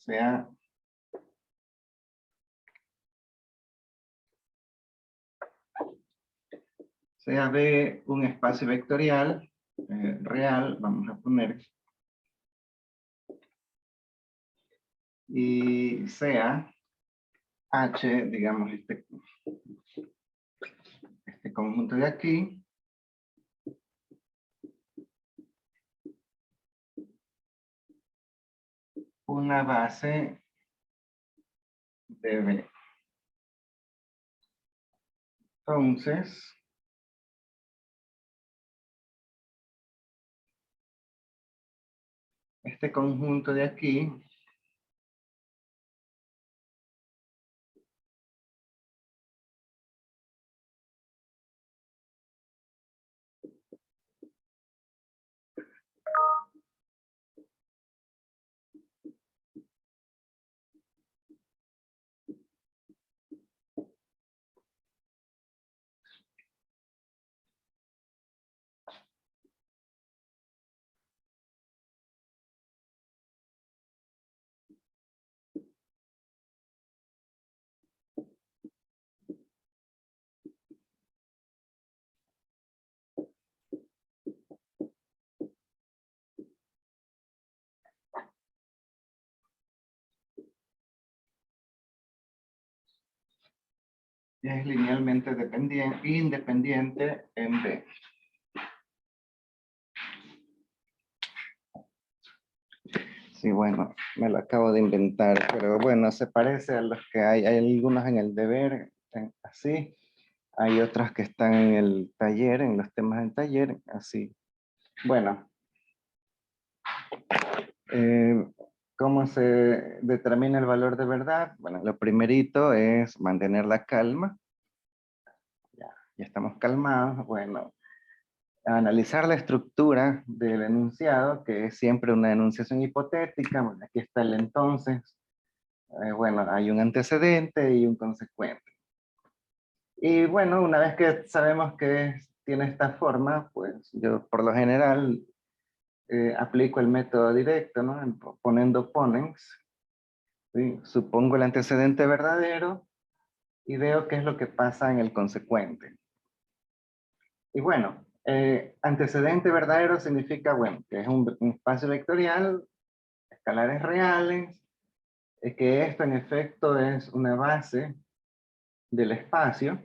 sea B un espacio vectorial real, vamos a poner, y sea H, digamos, este conjunto de aquí, una base de B. Entonces, este conjunto de aquí es linealmente independiente en B. Sí, bueno, me lo acabo de inventar, pero bueno, se parece a los que hay algunos en el deber, así, hay otros que están en el taller, en los temas del taller, así. Bueno, ¿cómo se determina el valor de verdad? Bueno, lo primerito es mantener la calma. Ya estamos calmados. Bueno, analizar la estructura del enunciado, que es siempre una enunciación hipotética. Bueno, aquí está el entonces. Bueno, hay un antecedente y un consecuente. Y bueno, una vez que sabemos que tiene esta forma, pues yo por lo general aplico el método directo, ¿no? Poniendo ponens, ¿sí? Supongo el antecedente verdadero y veo qué es lo que pasa en el consecuente. Y bueno, antecedente verdadero significa, bueno, que es un espacio vectorial, escalares reales, que esto en efecto es una base del espacio,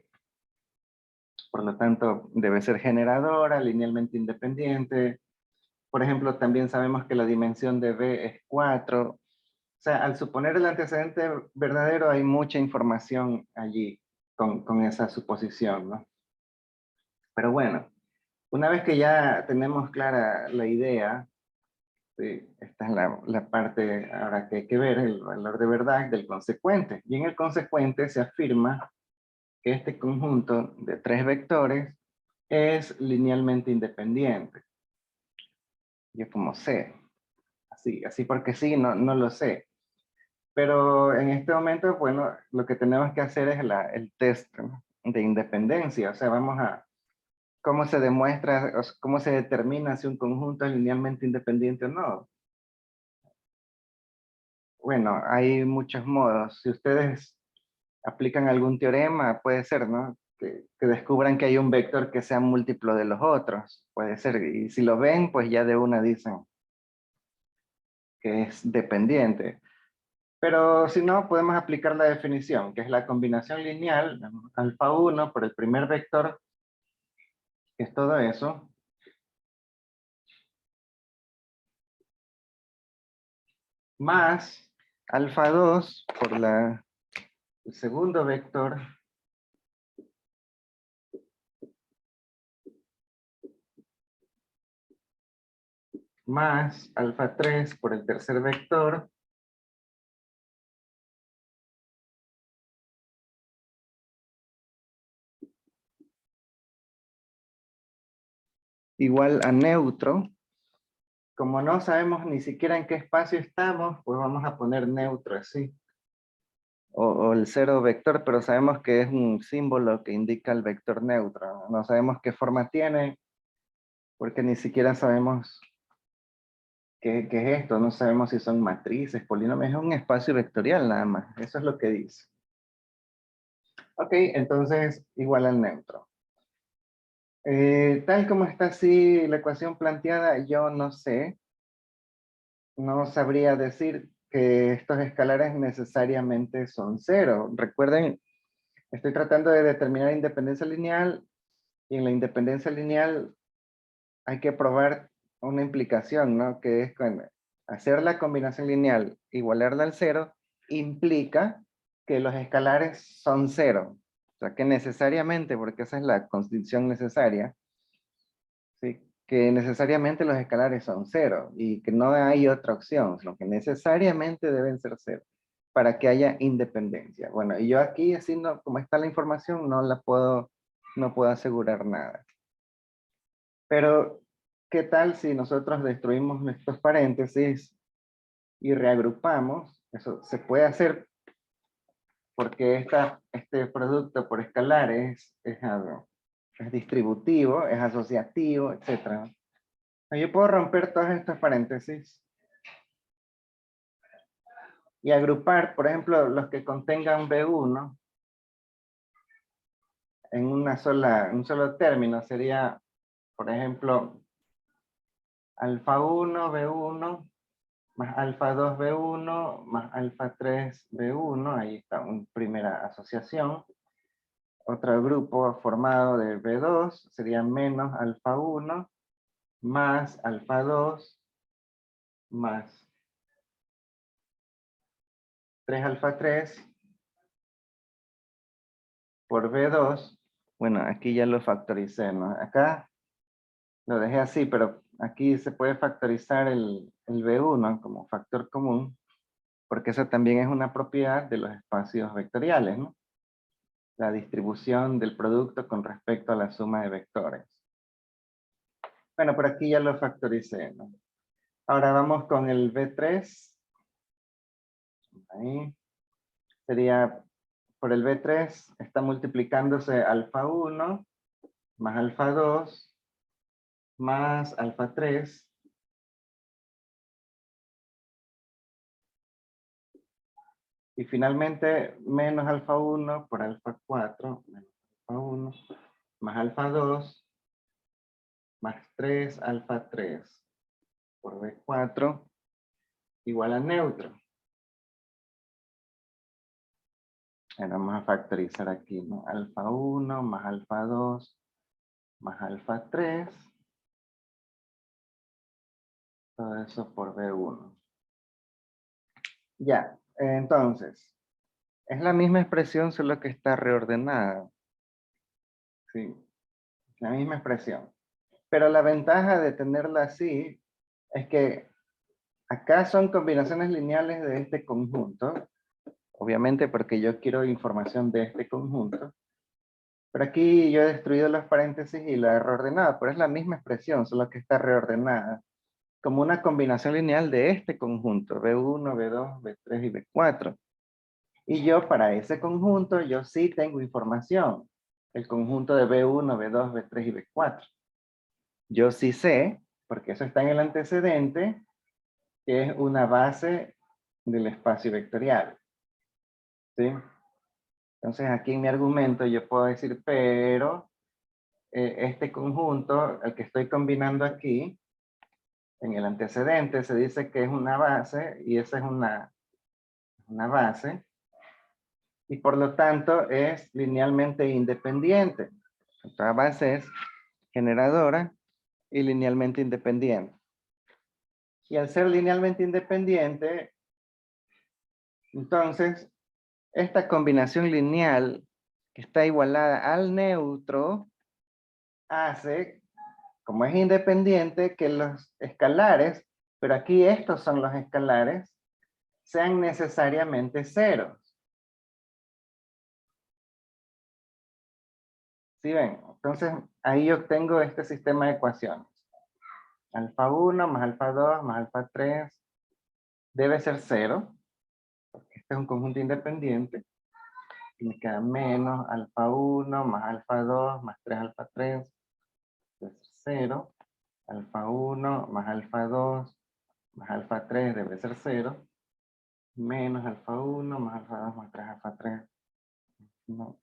por lo tanto debe ser generadora, linealmente independiente. Por ejemplo, también sabemos que la dimensión de B es 4. O sea, al suponer el antecedente verdadero hay mucha información allí con esa suposición, ¿no? Pero bueno, una vez que ya tenemos clara la idea, ¿sí? Esta es la parte ahora que hay que ver, el valor de verdad del consecuente. Y en el consecuente se afirma que este conjunto de tres vectores es linealmente independiente. Yo como sé, así porque sí, no lo sé. Pero en este momento, bueno, lo que tenemos que hacer es el test, ¿no? De independencia. O sea, vamos a cómo se demuestra, o sea, cómo se determina si un conjunto es linealmente independiente o no. Bueno, hay muchos modos. Si ustedes aplican algún teorema, puede ser, ¿no? Que descubran que hay un vector que sea múltiplo de los otros. Puede ser. Y si lo ven, pues ya de una dicen que es dependiente. Pero si no, podemos aplicar la definición, que es la combinación lineal, alfa 1 por el primer vector, que es todo eso, más alfa 2 por el segundo vector, más alfa 3 por el tercer vector, igual a neutro. Como no sabemos ni siquiera en qué espacio estamos, pues vamos a poner neutro así. O el cero vector, pero sabemos que es un símbolo que indica el vector neutro. No sabemos qué forma tiene, porque ni siquiera sabemos ¿Qué es esto? No sabemos si son matrices, polinomios, es un espacio vectorial nada más. Eso es lo que dice. Ok, entonces igual al neutro. Tal como está así la ecuación planteada, yo no sé, no sabría decir que estos escalares necesariamente son cero. Recuerden, estoy tratando de determinar independencia lineal y en la independencia lineal hay que probar una implicación, ¿no? Que es con hacer la combinación lineal, igualarla al cero, implica que los escalares son cero. O sea, que necesariamente, porque esa es la condición necesaria, ¿sí? Que necesariamente los escalares son cero y que no hay otra opción, sino que necesariamente deben ser cero para que haya independencia. Bueno, y yo aquí, así no, como está la información, no puedo asegurar nada. Pero, ¿qué tal si nosotros destruimos nuestros paréntesis y reagrupamos? Eso se puede hacer porque este producto por escalares es distributivo, es asociativo, etc. Yo puedo romper todos estos paréntesis y agrupar, por ejemplo, los que contengan B1 en un solo término. Sería, por ejemplo, alfa 1, B1, más alfa 2, B1, más alfa 3, B1. Ahí está una primera asociación. Otro grupo formado de B2 sería menos alfa 1, más alfa 2, más 3 alfa 3 por B2. Bueno, aquí ya lo factoricé, ¿no? Acá lo dejé así, pero aquí se puede factorizar el B1 como factor común, porque eso también es una propiedad de los espacios vectoriales, ¿no? La distribución del producto con respecto a la suma de vectores. Bueno, por aquí ya lo factoricé, ¿no? Ahora vamos con el B3. Ahí. Sería, por el B3, está multiplicándose alfa 1, más alfa 2, más alfa 3, y finalmente menos alfa 1 por alfa 4, menos alfa 1, más alfa 2, más 3 alfa 3 por B4 igual a neutro. Ahora vamos a factorizar aquí, ¿no? Alfa 1 más alfa 2 más alfa 3. Todo eso por B1. Ya, entonces, es la misma expresión, solo que está reordenada. Sí, la misma expresión. Pero la ventaja de tenerla así es que acá son combinaciones lineales de este conjunto. Obviamente porque yo quiero información de este conjunto. Pero aquí yo he destruido los paréntesis y la he reordenado, pero es la misma expresión, solo que está reordenada como una combinación lineal de este conjunto, B1, B2, B3 y B4. Y yo para ese conjunto, yo sí tengo información, el conjunto de B1, B2, B3 y B4. Yo sí sé, porque eso está en el antecedente, que es una base del espacio vectorial. ¿Sí? Entonces aquí en mi argumento yo puedo decir, pero este conjunto, el que estoy combinando aquí, en el antecedente se dice que es una base, y esa es una base, y por lo tanto es linealmente independiente. Otra base es generadora y linealmente independiente. Y al ser linealmente independiente, entonces, esta combinación lineal que está igualada al neutro hace, como es independiente, que los escalares, pero aquí estos son los escalares, sean necesariamente ceros. ¿Sí ven? Entonces, ahí obtengo este sistema de ecuaciones. Alfa 1 más alfa 2 más alfa 3 debe ser cero, porque este es un conjunto independiente. Y me queda menos alfa 1 más alfa 2 más 3 alfa 3, es 0. Alfa 1 más alfa 2 más alfa 3 debe ser 0, menos alfa 1 más alfa 2 más 3 alfa 3. No,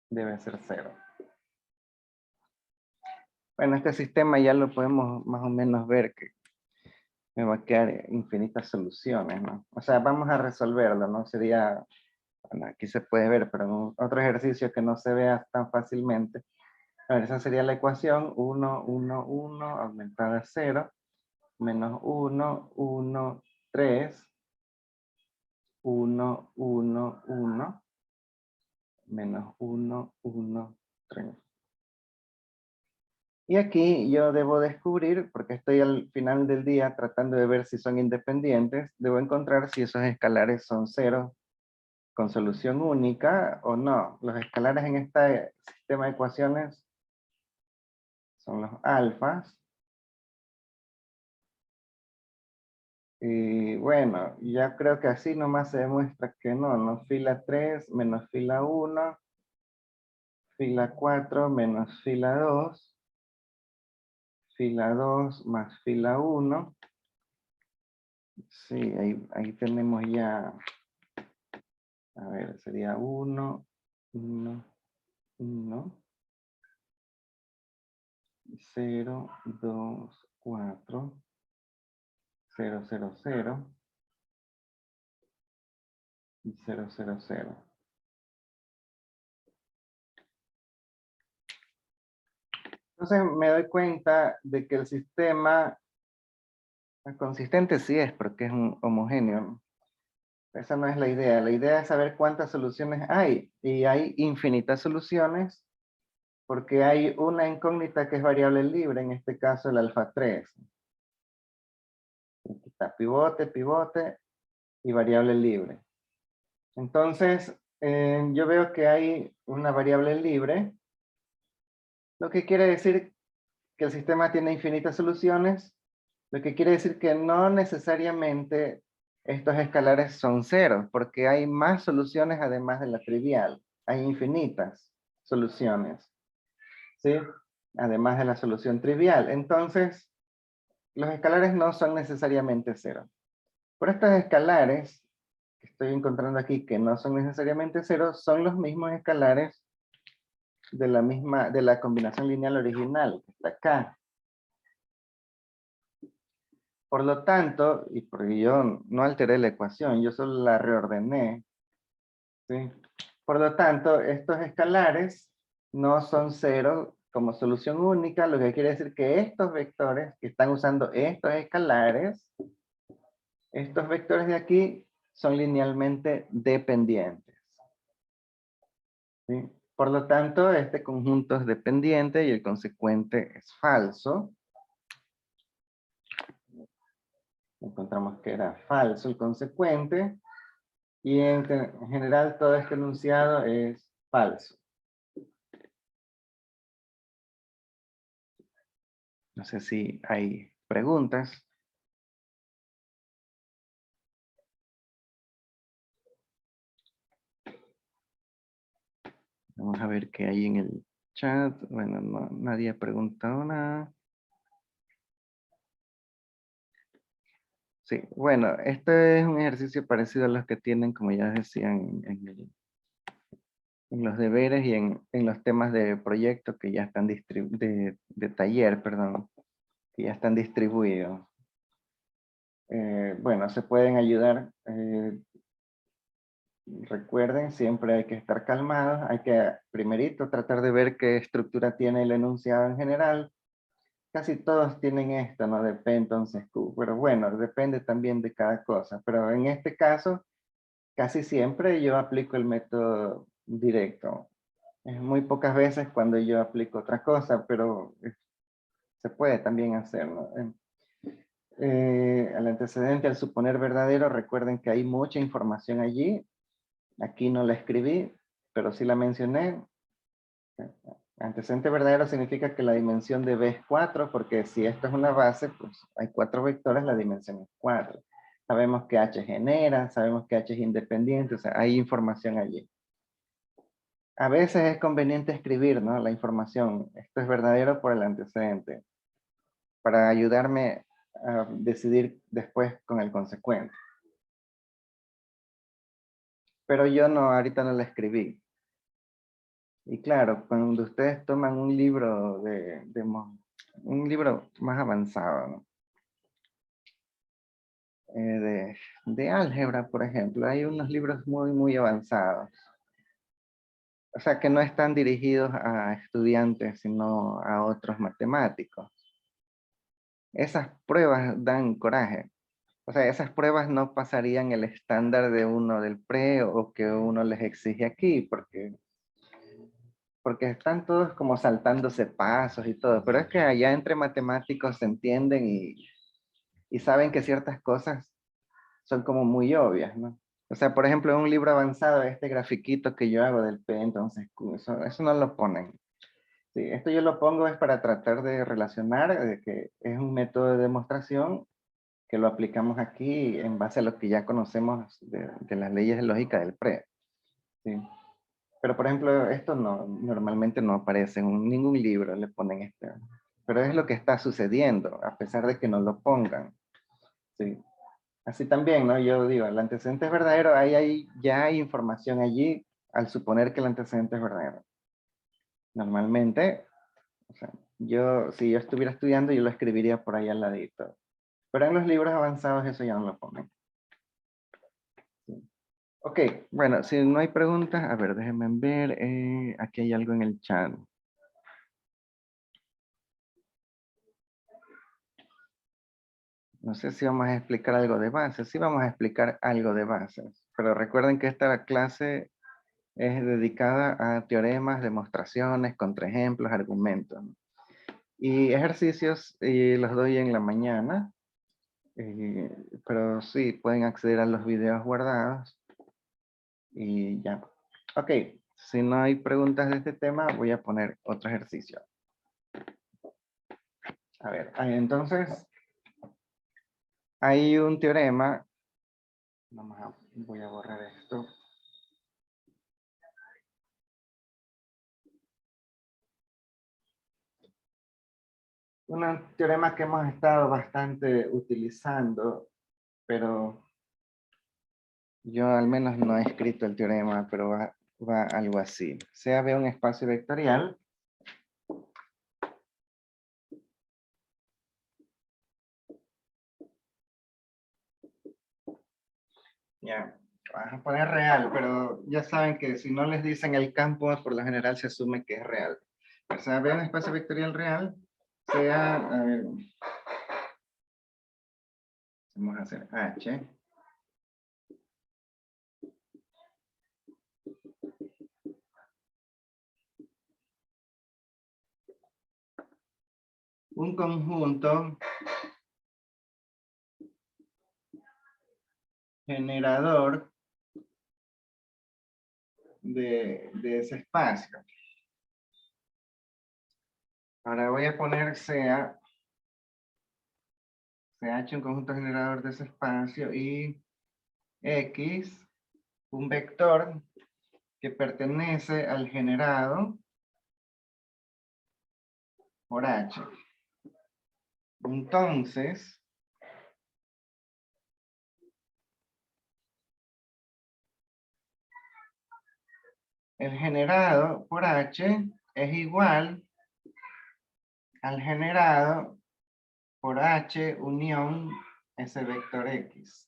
debe ser 0. Bueno, este sistema ya lo podemos más o menos ver que me va a quedar infinitas soluciones, ¿no? O sea, vamos a resolverlo, ¿no? Sería, bueno, aquí se puede ver, pero en otro ejercicio que no se vea tan fácilmente. A ver, esa sería la ecuación 1, 1, 1, aumentada a 0, menos 1, 1, 3, 1, 1, 1, menos 1, 1, 3. Y aquí yo debo descubrir, porque estoy al final del día tratando de ver si son independientes, debo encontrar si esos escalares son ceros con solución única o no. Los escalares en este sistema de ecuaciones son los alfas. Y bueno, ya creo que así nomás se demuestra que no, ¿no? Fila 3 menos fila 1, fila 4 menos fila 2, fila 2 más fila 1. Sí, ahí tenemos ya, a ver, sería 1, 1, 1, 0, 2, 4, 0, 0, 0 y 0, 0, 0. Entonces me doy cuenta de que el sistema consistente sí es porque es un homogéneo. Esa no es la idea. La idea es saber cuántas soluciones hay. Y hay infinitas soluciones porque hay una incógnita que es variable libre, en este caso el alfa 3. Aquí está pivote, pivote y variable libre. Entonces, yo veo que hay una variable libre, lo que quiere decir que el sistema tiene infinitas soluciones, lo que quiere decir que no necesariamente estos escalares son ceros, porque hay más soluciones además de la trivial. Hay infinitas soluciones, ¿sí? Además de la solución trivial. Entonces, los escalares no son necesariamente cero. Por estos escalares que estoy encontrando aquí que no son necesariamente ceros, son los mismos escalares de la combinación lineal original, que está acá. Por lo tanto, y porque yo no alteré la ecuación, yo solo la reordené, ¿sí? Por lo tanto, estos escalares no son cero como solución única, lo que quiere decir que estos vectores que están usando estos vectores de aquí, son linealmente dependientes, ¿sí? Por lo tanto, este conjunto es dependiente y el consecuente es falso. Encontramos que era falso el consecuente. Y en general todo este enunciado es falso. No sé si hay preguntas. Vamos a ver qué hay en el chat. Bueno, nadie ha preguntado nada. Sí, bueno, este es un ejercicio parecido a los que tienen, como ya decían, en los deberes y en los temas de proyecto que ya están de taller, perdón, que ya están distribuidos. Bueno, se pueden ayudar. Recuerden, siempre hay que estar calmados, hay que primerito tratar de ver qué estructura tiene el enunciado en general. Casi todos tienen esto, ¿no? De P entonces Q, pero bueno, depende también de cada cosa. Pero en este caso, casi siempre yo aplico el método directo. Es muy pocas veces cuando yo aplico otra cosa, pero se puede también hacer, ¿no? El antecedente al suponer verdadero, recuerden que hay mucha información allí. Aquí no la escribí, pero sí la mencioné. Antecedente verdadero significa que la dimensión de B es 4, porque si esto es una base, pues hay 4 vectores, la dimensión es 4. Sabemos que H genera, sabemos que H es independiente, o sea, hay información allí. A veces es conveniente escribir, ¿no? La información. Esto es verdadero por el antecedente. para ayudarme a decidir después con el consecuente. Pero yo no, ahorita no la escribí. Y claro, cuando ustedes toman un libro un libro más avanzado, ¿no? De álgebra, por ejemplo, hay unos libros muy avanzados. O sea, que no están dirigidos a estudiantes, sino a otros matemáticos. Esas pruebas dan coraje. O sea, esas pruebas no pasarían el estándar de uno del pre o que uno les exige aquí, porque están todos como saltándose pasos y todo. Pero es que allá entre matemáticos se entienden y saben que ciertas cosas son como muy obvias, ¿no? O sea, por ejemplo, en un libro avanzado, este grafiquito que yo hago del P, entonces, eso no lo ponen. Sí, esto yo lo pongo es para tratar de relacionar de que es un método de demostración que lo aplicamos aquí en base a lo que ya conocemos de las leyes de lógica del PRE. ¿Sí? Pero por ejemplo, esto no, normalmente no aparece en ningún libro, le ponen este. Pero es lo que está sucediendo, a pesar de que no lo pongan. ¿Sí? Así también, ¿no? Yo digo, el antecedente es verdadero, ya hay información allí al suponer que el antecedente es verdadero. Normalmente, o sea, si yo estuviera estudiando, yo lo escribiría por ahí al ladito. Pero en los libros avanzados eso ya no lo ponen. Sí. Ok, bueno, si no hay preguntas, a ver, déjenme ver. Aquí hay algo en el chat. No sé si vamos a explicar algo de bases. Sí vamos a explicar algo de bases. Pero recuerden que esta clase es dedicada a teoremas, demostraciones, contraejemplos, argumentos, ¿no? Y ejercicios los doy en la mañana. Pero sí, pueden acceder a los videos guardados. Y ya. Ok, si no hay preguntas de este tema, voy a poner otro ejercicio. A ver, entonces, hay un teorema. Voy a borrar esto. Un teorema que hemos estado bastante utilizando, pero yo al menos no he escrito el teorema, pero va algo así. Sea B un espacio vectorial. Ya, vamos a poner real, pero ya saben que si no les dicen el campo, por lo general se asume que es real. O sea, B un espacio vectorial real, sea, a ver, vamos a hacer H. Un conjunto generador de ese espacio. Ahora voy a poner CH un conjunto generador de ese espacio y X un vector que pertenece al generado por H. Entonces, el generado por H es igual al generado por H unión ese vector X.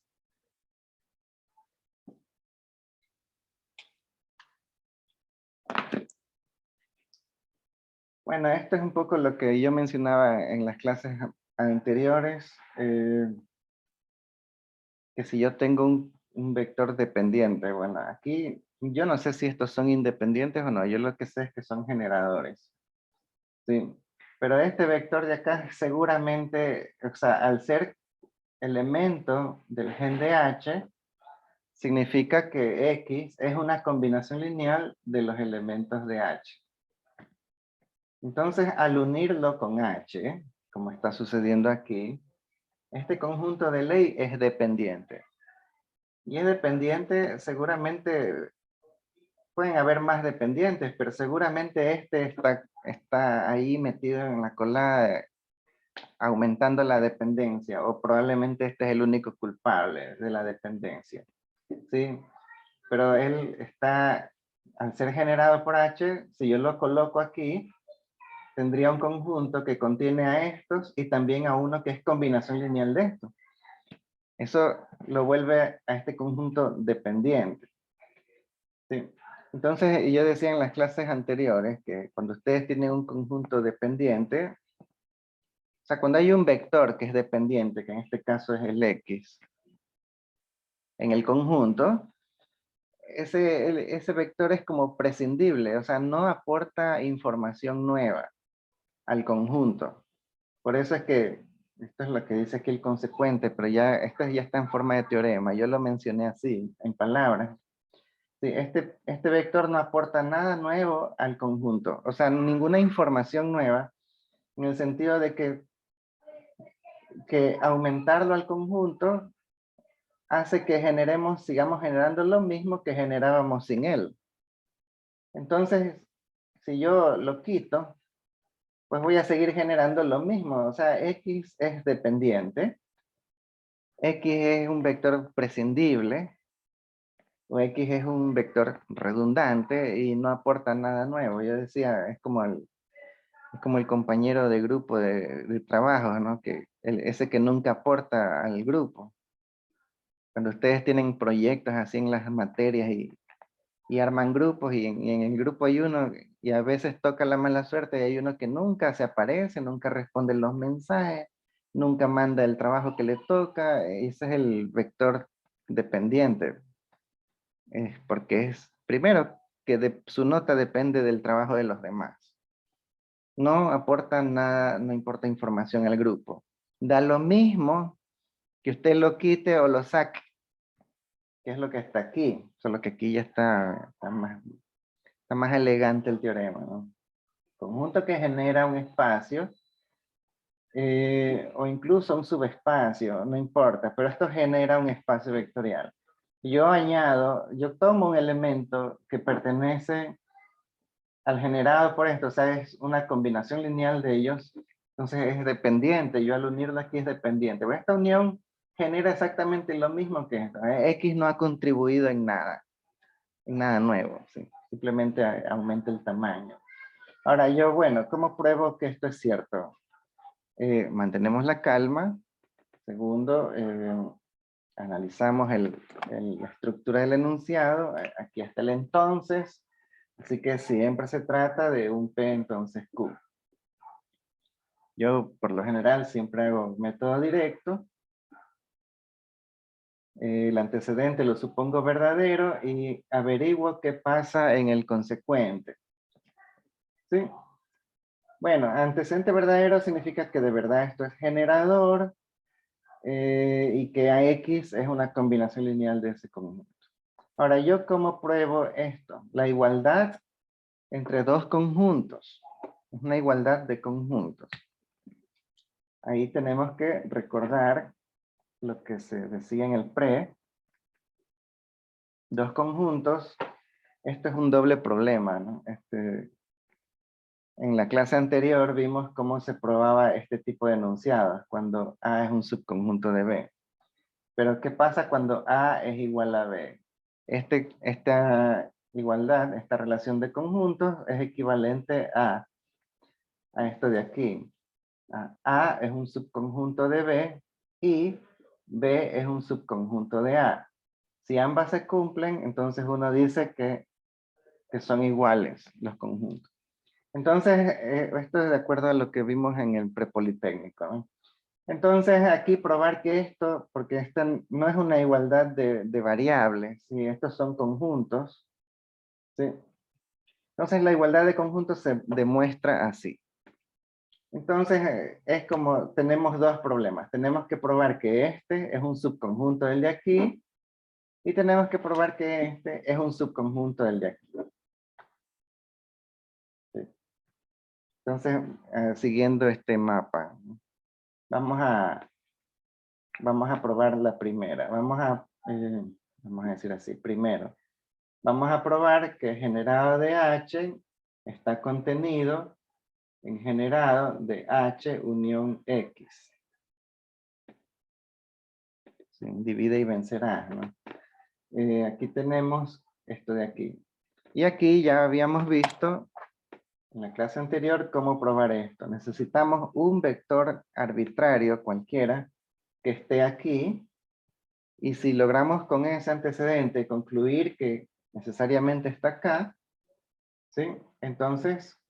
Bueno, esto es un poco lo que yo mencionaba en las clases anteriores, que si yo tengo un vector dependiente, bueno, aquí yo no sé si estos son independientes o no, yo lo que sé es que son generadores. Sí, pero este vector de acá seguramente, o sea, al ser elemento del gen de H, significa que X es una combinación lineal de los elementos de H. Entonces, al unirlo con H, como está sucediendo aquí, este conjunto de ley es dependiente. Y es dependiente, seguramente pueden haber más dependientes, pero seguramente este está ahí metido en la colada aumentando la dependencia, o probablemente este es el único culpable de la dependencia, ¿sí? Pero él está, al ser generado por H, si yo lo coloco aquí, tendría un conjunto que contiene a estos y también a uno que es combinación lineal de estos. Eso lo vuelve a este conjunto dependiente. ¿Sí? Entonces, yo decía en las clases anteriores que cuando ustedes tienen un conjunto dependiente, o sea, cuando hay un vector que es dependiente, que en este caso es el X, en el conjunto, ese vector es como prescindible, o sea, no aporta información nueva al conjunto. Por eso es que, esto es lo que dice aquí el consecuente, pero ya, esto ya está en forma de teorema, yo lo mencioné así, en palabras. Sí, este vector no aporta nada nuevo al conjunto, o sea, ninguna información nueva, en el sentido de que aumentarlo al conjunto hace que sigamos generando lo mismo que generábamos sin él. Entonces, si yo lo quito, pues voy a seguir generando lo mismo. O sea, X es dependiente, X es un vector prescindible, o X es un vector redundante y no aporta nada nuevo. Yo decía, es como el compañero de grupo de trabajo, ¿no? Ese que nunca aporta al grupo. Cuando ustedes tienen proyectos así en las materias y arman grupos y en el grupo hay uno y a veces toca la mala suerte y hay uno que nunca se aparece, nunca responde los mensajes, nunca manda el trabajo que le toca. Ese es el vector dependiente. Porque es, primero, que su nota depende del trabajo de los demás. No aporta nada, no importa información al grupo. Da lo mismo que usted lo quite o lo saque, que es lo que está aquí, solo que aquí ya está más elegante el teorema, ¿no? Conjunto que genera un espacio o incluso un subespacio, no importa, pero esto genera un espacio vectorial. Yo tomo un elemento que pertenece al generado por esto, o sea, es una combinación lineal de ellos, entonces es dependiente, yo al unirlo aquí es dependiente. Bueno, esta unión genera exactamente lo mismo que esto, ¿eh? X no ha contribuido en nada nuevo, ¿sí? Simplemente aumenta el tamaño. Ahora yo, bueno, ¿cómo pruebo que esto es cierto? Mantenemos la calma. Segundo, analizamos la estructura del enunciado. Aquí está el entonces. Así que siempre se trata de un P entonces Q. Yo por lo general siempre hago método directo. El antecedente lo supongo verdadero y averiguo qué pasa en el consecuente. ¿Sí? Bueno, antecedente verdadero significa que de verdad esto es generador y que AX es una combinación lineal de ese conjunto. Ahora, ¿yo cómo pruebo esto? La igualdad entre dos conjuntos. Es una igualdad de conjuntos. Ahí tenemos que recordar lo que se decía en el pre. Dos conjuntos. Esto es un doble problema, ¿no? En la clase anterior vimos cómo se probaba este tipo de enunciados, cuando A es un subconjunto de B. Pero ¿qué pasa cuando A es igual a B? Esta igualdad, esta relación de conjuntos es equivalente a esto de aquí. A es un subconjunto de B y B es un subconjunto de A. Si ambas se cumplen, entonces uno dice que son iguales los conjuntos. Entonces, esto es de acuerdo a lo que vimos en el prepolitécnico, ¿no? Entonces, aquí probar que esto, porque esta no es una igualdad de variables, ¿sí? Estos son conjuntos, ¿sí? Entonces, la igualdad de conjuntos se demuestra así. Entonces, es como, tenemos dos problemas. Tenemos que probar que este es un subconjunto del de aquí, y tenemos que probar que este es un subconjunto del de aquí. ¿Sí? Entonces, siguiendo este mapa, vamos a probar la primera. Vamos a decir así, primero. Vamos a probar que el generado de H está contenido engenerado de H unión X. ¿Sí? Divide y vencerá, ¿no? Aquí tenemos esto de aquí. Y aquí ya habíamos visto en la clase anterior cómo probar esto. Necesitamos un vector arbitrario cualquiera que esté aquí. Y si logramos con ese antecedente concluir que necesariamente está acá, ¿sí? Entonces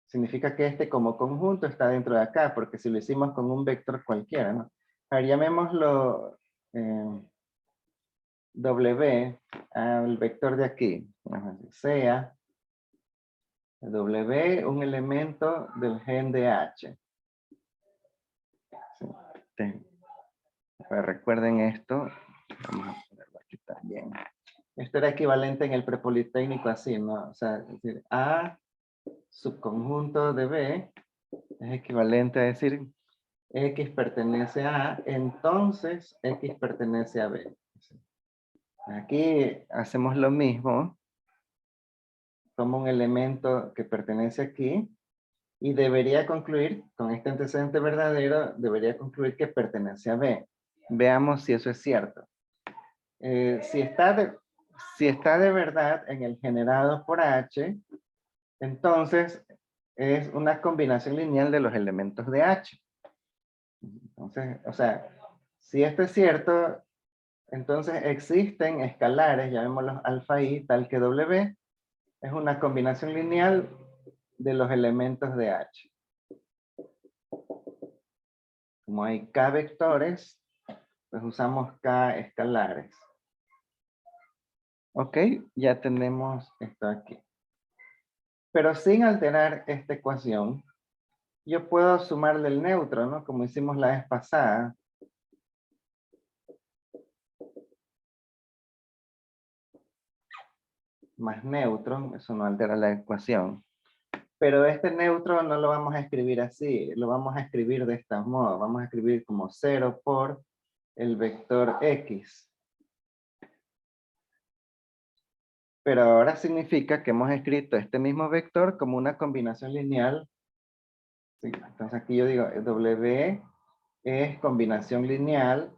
significa que este como conjunto está dentro de acá, porque si lo hicimos con un vector cualquiera, ¿no? A ver, llamémoslo W al vector de aquí. Sea W un elemento del gen de H. Sí. Pero recuerden esto. Vamos a ponerlo aquí también. Esto era equivalente en el prepolitécnico así, ¿no? O sea, es decir, A subconjunto de B es equivalente a decir X pertenece a A, entonces X pertenece a B. Aquí hacemos lo mismo. Toma un elemento que pertenece aquí y debería concluir, con este antecedente verdadero, debería concluir que pertenece a B. Veamos si eso es cierto. Si está de verdad en el generado por H, entonces es una combinación lineal de los elementos de H. Entonces, o sea, si esto es cierto, entonces existen escalares, llamémoslos alfa i, tal que W es una combinación lineal de los elementos de H. Como hay K vectores, pues usamos K escalares. Ok, ya tenemos esto aquí. Pero sin alterar esta ecuación, yo puedo sumarle el neutro, ¿no? Como hicimos la vez pasada. Más neutro, eso no altera la ecuación. Pero este neutro no lo vamos a escribir así, lo vamos a escribir de esta modo. Vamos a escribir como 0 por el vector X. Pero ahora significa que hemos escrito este mismo vector como una combinación lineal. Sí, entonces aquí yo digo, W es combinación lineal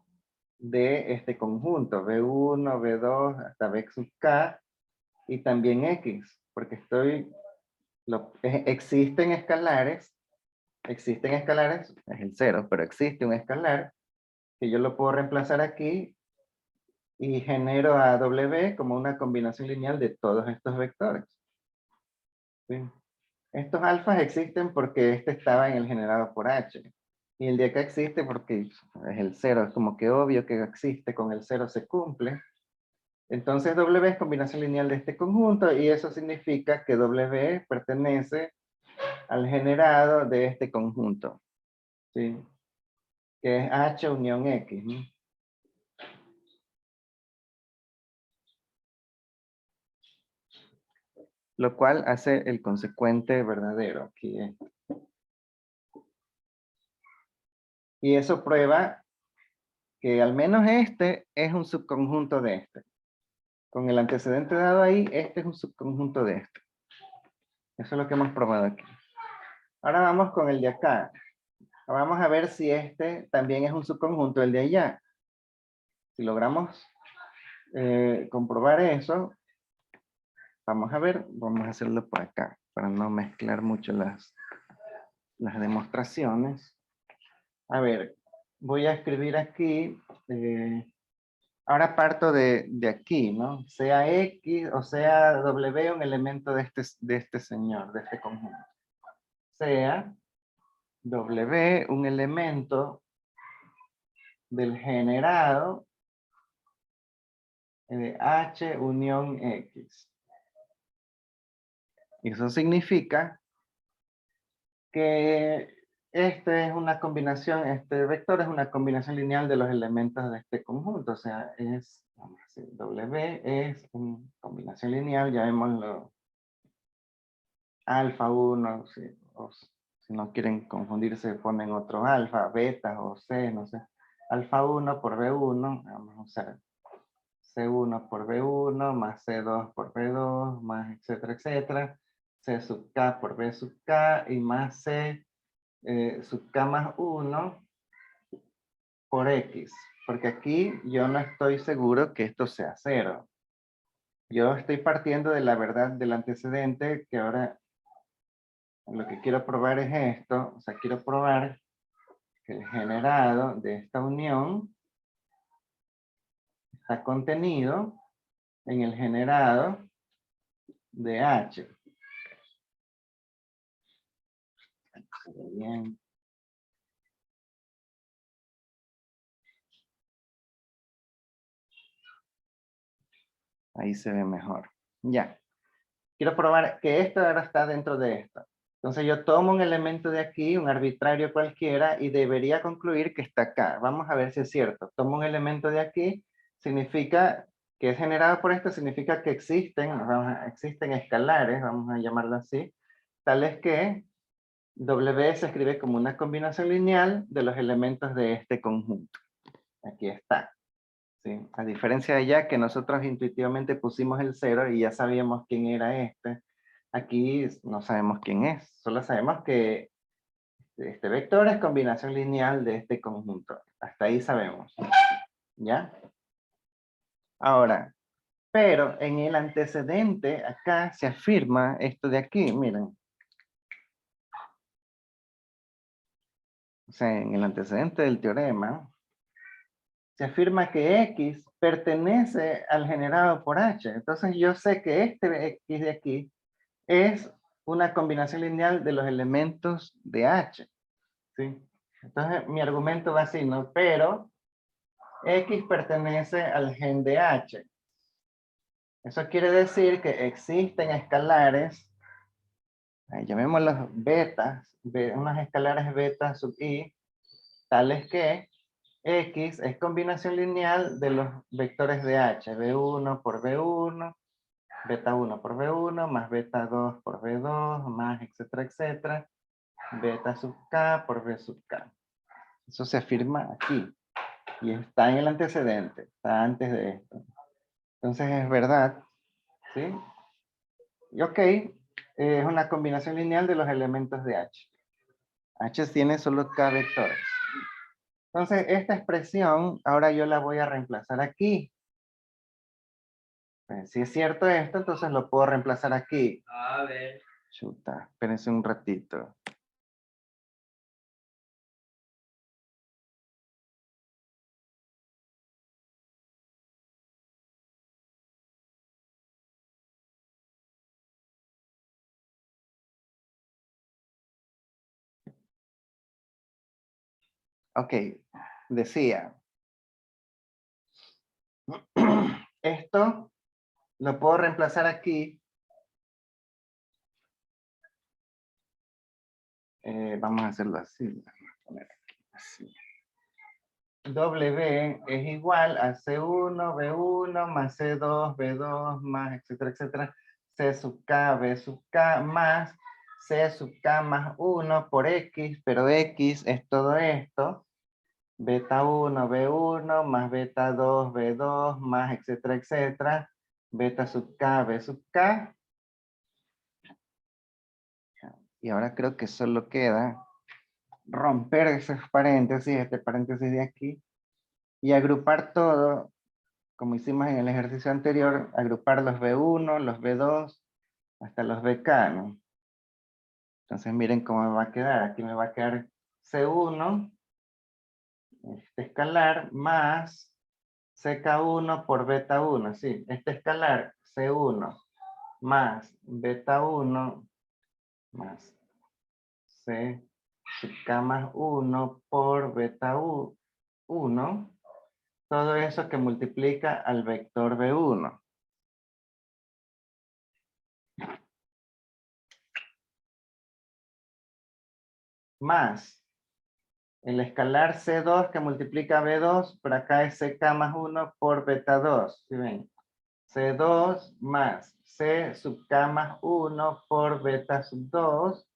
de este conjunto, B1, B2, hasta B sub K, y también X, porque existen escalares, es el 0, pero existe un escalar que yo lo puedo reemplazar aquí y genero a W como una combinación lineal de todos estos vectores. ¿Sí? Estos alfas existen porque este estaba en el generado por H. Y el de acá existe porque es el 0. Es como que obvio que existe, con el 0 se cumple. Entonces W es combinación lineal de este conjunto y eso significa que W pertenece al generado de este conjunto. ¿Sí? Que es H unión X. ¿No? Lo cual hace el consecuente verdadero. Aquí es. Y eso prueba que al menos este es un subconjunto de este. Con el antecedente dado ahí, este es un subconjunto de este. Eso es lo que hemos probado aquí. Ahora vamos con el de acá. Vamos a ver si este también es un subconjunto del de allá. Si logramos comprobar eso, vamos a ver, vamos a hacerlo por acá, para no mezclar mucho las demostraciones. A ver, voy a escribir aquí, ahora parto de aquí, ¿no? Sea X o sea W un elemento de este señor, de este conjunto. Sea W un elemento del generado de H unión X. Y eso significa que este este vector es una combinación lineal de los elementos de este conjunto. O sea, vamos a decir, W es una combinación lineal, llamémoslo alfa 1, o si no quieren confundirse, ponen otro alfa, beta o C, no sé. Alfa 1 por B1, vamos a usar C1 por B1, más C2 por B2, más etcétera, etcétera. C sub K por B sub K y más C sub K más 1 por X. Porque aquí yo no estoy seguro que esto sea 0. Yo estoy partiendo de la verdad del antecedente, que ahora lo que quiero probar es esto. O sea, quiero probar que el generado de esta unión está contenido en el generado de H. Bien. Ahí se ve mejor. Ya. Quiero probar que esto ahora está dentro de esto. Entonces yo tomo un elemento de aquí, un arbitrario cualquiera, y debería concluir que está acá. Vamos a ver si es cierto. Tomo un elemento de aquí, significa que es generado por esto, significa que existen escalares, vamos a llamarlo así, tales que W se escribe como una combinación lineal de los elementos de este conjunto. Aquí está. ¿Sí? A diferencia de allá que nosotros intuitivamente pusimos el 0 y ya sabíamos quién era este, aquí no sabemos quién es, solo sabemos que este vector es combinación lineal de este conjunto. Hasta ahí sabemos. ¿Ya? Ahora, pero en el antecedente acá se afirma esto de aquí, miren. O sea, en el antecedente del teorema se afirma que X pertenece al generado por H. Entonces yo sé que este X de aquí es una combinación lineal de los elementos de H. ¿Sí? Entonces mi argumento va así, ¿no? Pero X pertenece al gen de H. Eso quiere decir que existen escalares, llamémoslos betas, unas escalares beta sub i, tales que X es combinación lineal de los vectores de H, B1 por B1, beta 1 por B1, más beta 2 por B2, más etcétera, etcétera, beta sub K por B sub K. Eso se afirma aquí. Y está en el antecedente, está antes de esto. Entonces es verdad, ¿sí? Y ok, es una combinación lineal de los elementos de H. H tiene solo K vectores. Entonces esta expresión, ahora yo la voy a reemplazar aquí. Si es cierto esto, entonces lo puedo reemplazar aquí. A ver. Chuta, espérense un ratito. Ok, decía. Esto lo puedo reemplazar aquí. Vamos a hacerlo así. Vamos a poner aquí, así. W es igual a C1, B1, más C2, B2, más etcétera, etcétera. C sub K, B sub K, más C sub K más 1 por X, pero X es todo esto. Beta 1, B1, más beta 2, B2, más etcétera, etcétera. Beta sub K, B sub K. Y ahora creo que solo queda romper esos paréntesis, este paréntesis de aquí, y agrupar todo, como hicimos en el ejercicio anterior, agrupar los B1, los B2, hasta los BK, ¿no? Entonces miren cómo me va a quedar. Aquí me va a quedar C1, este escalar, más CK1 por beta 1, sí, este escalar C1 más beta 1 más C sub K más 1 por beta 1, todo eso que multiplica al vector B1. Más el escalar C2 que multiplica B2, por acá es CK más 1 por beta 2. ¿Sí ven? C2 más C sub K más 1 por beta sub 2.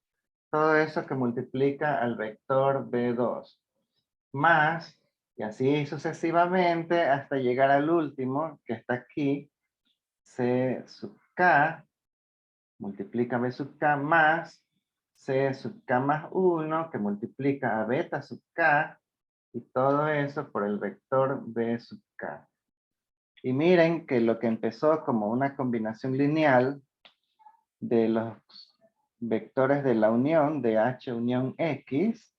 Todo eso que multiplica al vector B2. Más, y así sucesivamente hasta llegar al último, que está aquí, C sub K multiplica a b sub k más c sub k más 1 que multiplica a beta sub k y todo eso por el vector b sub k. Y miren que lo que empezó como una combinación lineal de los vectores de la unión de h unión x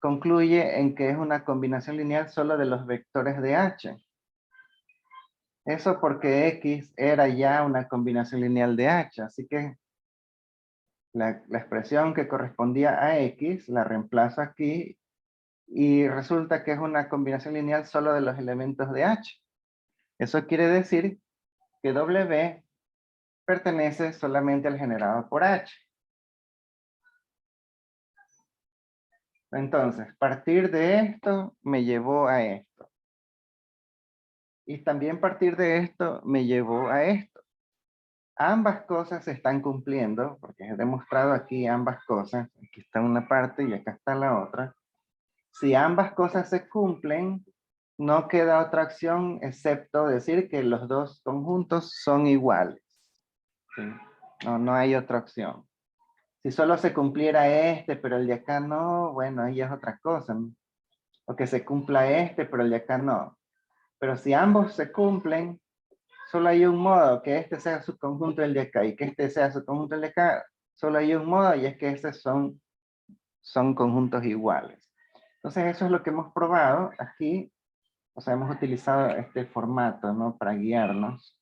concluye en que es una combinación lineal solo de los vectores de h. Eso porque x era ya una combinación lineal de h, así que la expresión que correspondía a x la reemplazo aquí y resulta que es una combinación lineal solo de los elementos de h. Eso quiere decir que W pertenece solamente al generado por h. Entonces, partir de esto me llevó a esto. Y también partir de esto me llevó a esto. Ambas cosas se están cumpliendo, porque he demostrado aquí ambas cosas. Aquí está una parte y acá está la otra. Si ambas cosas se cumplen, no queda otra acción excepto decir que los dos conjuntos son iguales. ¿Sí? No hay otra opción. Si solo se cumpliera este, pero el de acá no, bueno, ahí es otra cosa, ¿no? O que se cumpla este, pero el de acá no. Pero si ambos se cumplen, solo hay un modo, que este sea su conjunto el de acá y que este sea su conjunto el de acá. Solo hay un modo y es que estos son conjuntos iguales. Entonces eso es lo que hemos probado aquí. O sea, hemos utilizado este formato, ¿no? Para guiarnos.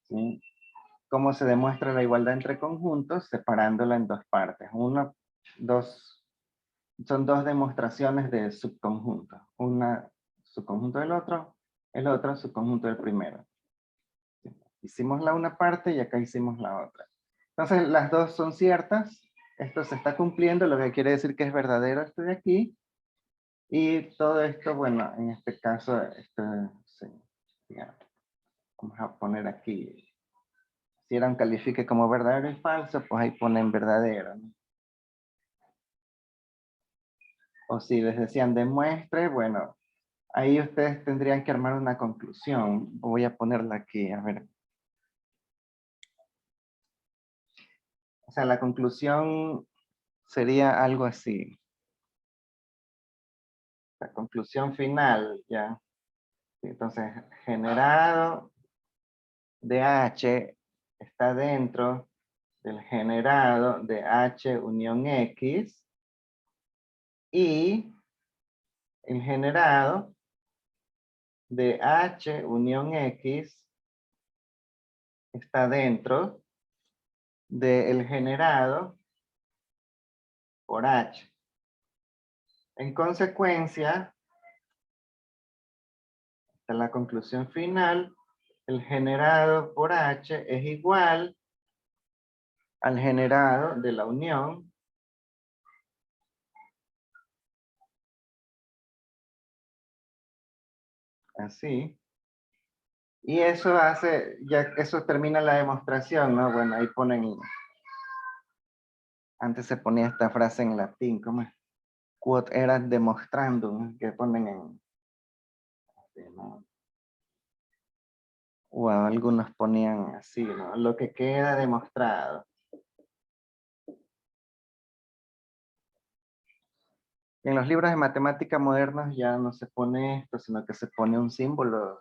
¿Sí? Cómo se demuestra la igualdad entre conjuntos, separándola en dos partes. Son dos demostraciones de subconjuntos. Una subconjunto del otro, el otro subconjunto del primero. Hicimos la una parte y acá hicimos la otra. Entonces las dos son ciertas. Esto se está cumpliendo, lo que quiere decir que es verdadero esto de aquí. Y todo esto, bueno, en este caso, sí, ya, vamos a poner aquí. Si era un califique como verdadero y falso, pues ahí ponen verdadero, ¿no? O si les decían demuestre, bueno, ahí ustedes tendrían que armar una conclusión. Voy a ponerla aquí, a ver. O sea, la conclusión sería algo así. La conclusión final, ya. Entonces, generado de H está dentro del generado de H unión X y el generado de H unión X está dentro del generado por H. En consecuencia, de la conclusión final, el generado por H es igual al generado de la unión así. Y eso hace, ya eso termina la demostración, ¿no? Bueno, ahí ponen, antes se ponía esta frase en latín, ¿cómo es? Quod erat demonstrandum, que ponen en, ¿no? O algunos ponían así, ¿no? Lo que queda demostrado. En los libros de matemática modernos ya no se pone esto, sino que se pone un símbolo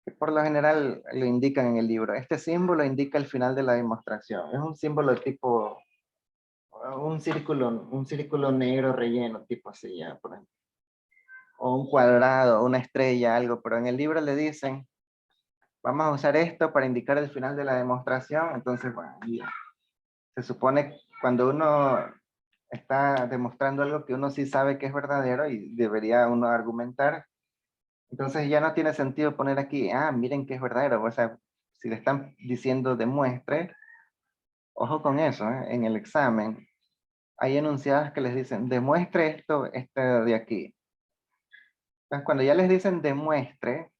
que por lo general lo indican en el libro. Este símbolo indica el final de la demostración. Es un símbolo tipo un círculo negro relleno, tipo así ya, por ejemplo. O un cuadrado, una estrella, algo, pero en el libro le dicen, vamos a usar esto para indicar el final de la demostración. Entonces, bueno, ya. Se supone cuando uno está demostrando algo que uno sí sabe que es verdadero y debería uno argumentar, entonces ya no tiene sentido poner aquí, miren que es verdadero. O sea, si le están diciendo demuestre, ojo con eso, ¿eh? En el examen hay enunciados que les dicen demuestre esto de aquí. Entonces cuando ya les dicen demuestre,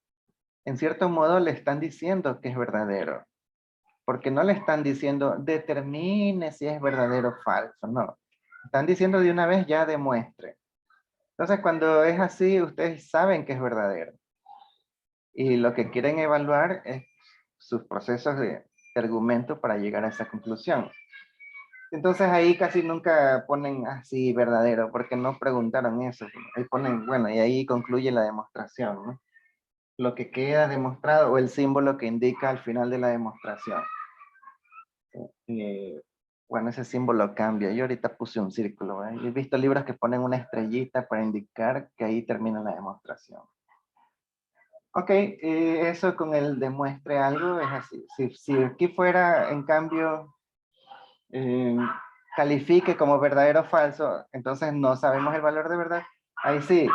en cierto modo le están diciendo que es verdadero. Porque no le están diciendo determine si es verdadero o falso, no. Están diciendo de una vez ya demuestre. Entonces cuando es así, ustedes saben que es verdadero. Y lo que quieren evaluar es sus procesos de argumento para llegar a esa conclusión. Entonces ahí casi nunca ponen así verdadero, porque no preguntaron eso. Ahí ponen, bueno, y ahí concluye la demostración, ¿no? Lo que queda demostrado o el símbolo que indica al final de la demostración. Eh, bueno, ese símbolo cambia. Yo ahorita puse un círculo. He visto libros que ponen una estrellita para indicar que ahí termina la demostración. Ok, eso con el demuestre algo es así. Si aquí fuera, en cambio, eh, califique como verdadero o falso, entonces no sabemos el valor de verdad. Ahí sí,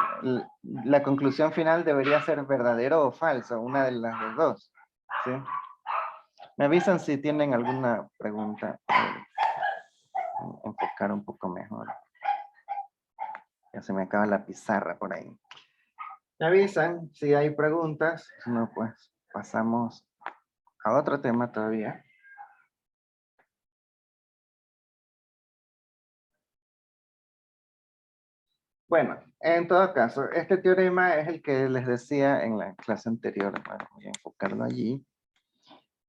la conclusión final debería ser verdadero o falso, una de las dos. ¿Sí? Me avisan si tienen alguna pregunta. Enfocar un poco mejor. Ya se me acaba la pizarra por ahí. Me avisan si hay preguntas. Si no, pues pasamos a otro tema todavía. Bueno, en todo caso, este teorema es el que les decía en la clase anterior. Bueno, voy a enfocarlo allí.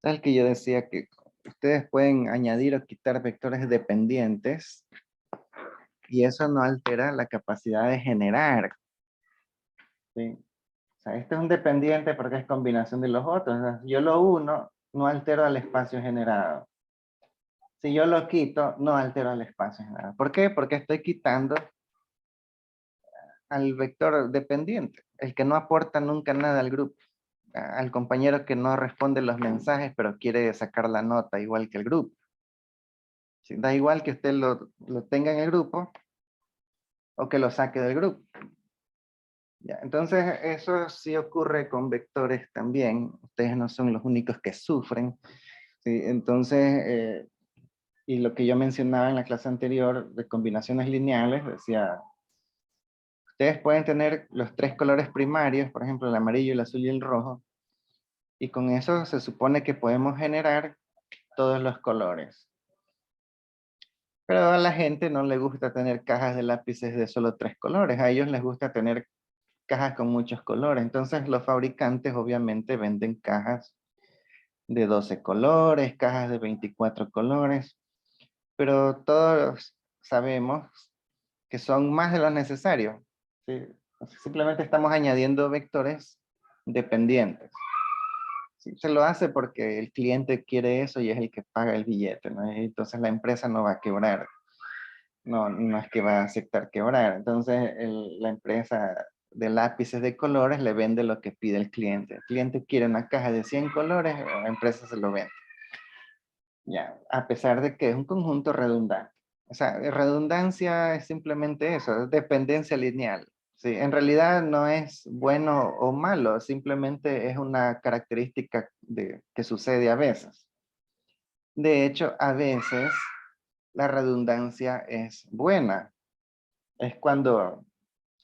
Es el que yo decía que ustedes pueden añadir o quitar vectores dependientes y eso no altera la capacidad de generar. ¿Sí? O sea, este es un dependiente porque es combinación de los otros. O sea, si yo lo uno, no altero al espacio generado. Si yo lo quito, no altero al espacio generado. ¿Por qué? Porque estoy quitando al vector dependiente, el que no aporta nunca nada al grupo, al compañero que no responde los mensajes, pero quiere sacar la nota igual que el grupo. ¿Sí? Da igual que usted lo tenga en el grupo o que lo saque del grupo. Ya, entonces, eso sí ocurre con vectores también. Ustedes no son los únicos que sufren. ¿Sí? Entonces, y lo que yo mencionaba en la clase anterior de combinaciones lineales, decía, ustedes pueden tener los tres colores primarios, por ejemplo, el amarillo, el azul y el rojo, y con eso se supone que podemos generar todos los colores. Pero a la gente no le gusta tener cajas de lápices de solo tres colores, a ellos les gusta tener cajas con muchos colores. Entonces los fabricantes obviamente venden cajas de 12 colores, cajas de 24 colores, pero todos sabemos que son más de lo necesario. ¿Sí? Simplemente estamos añadiendo vectores dependientes. ¿Sí? Se lo hace porque el cliente quiere eso y es el que paga el billete, ¿no? Entonces la empresa no va a quebrar. No, no es que va a aceptar quebrar. Entonces la empresa de lápices de colores le vende lo que pide el cliente. El cliente quiere una caja de 100 colores, la empresa se lo vende. Ya, a pesar de que es un conjunto redundante. O sea, redundancia es simplemente eso, es dependencia lineal. Sí, en realidad no es bueno o malo, simplemente es una característica que sucede a veces. De hecho, a veces la redundancia es buena. Es cuando,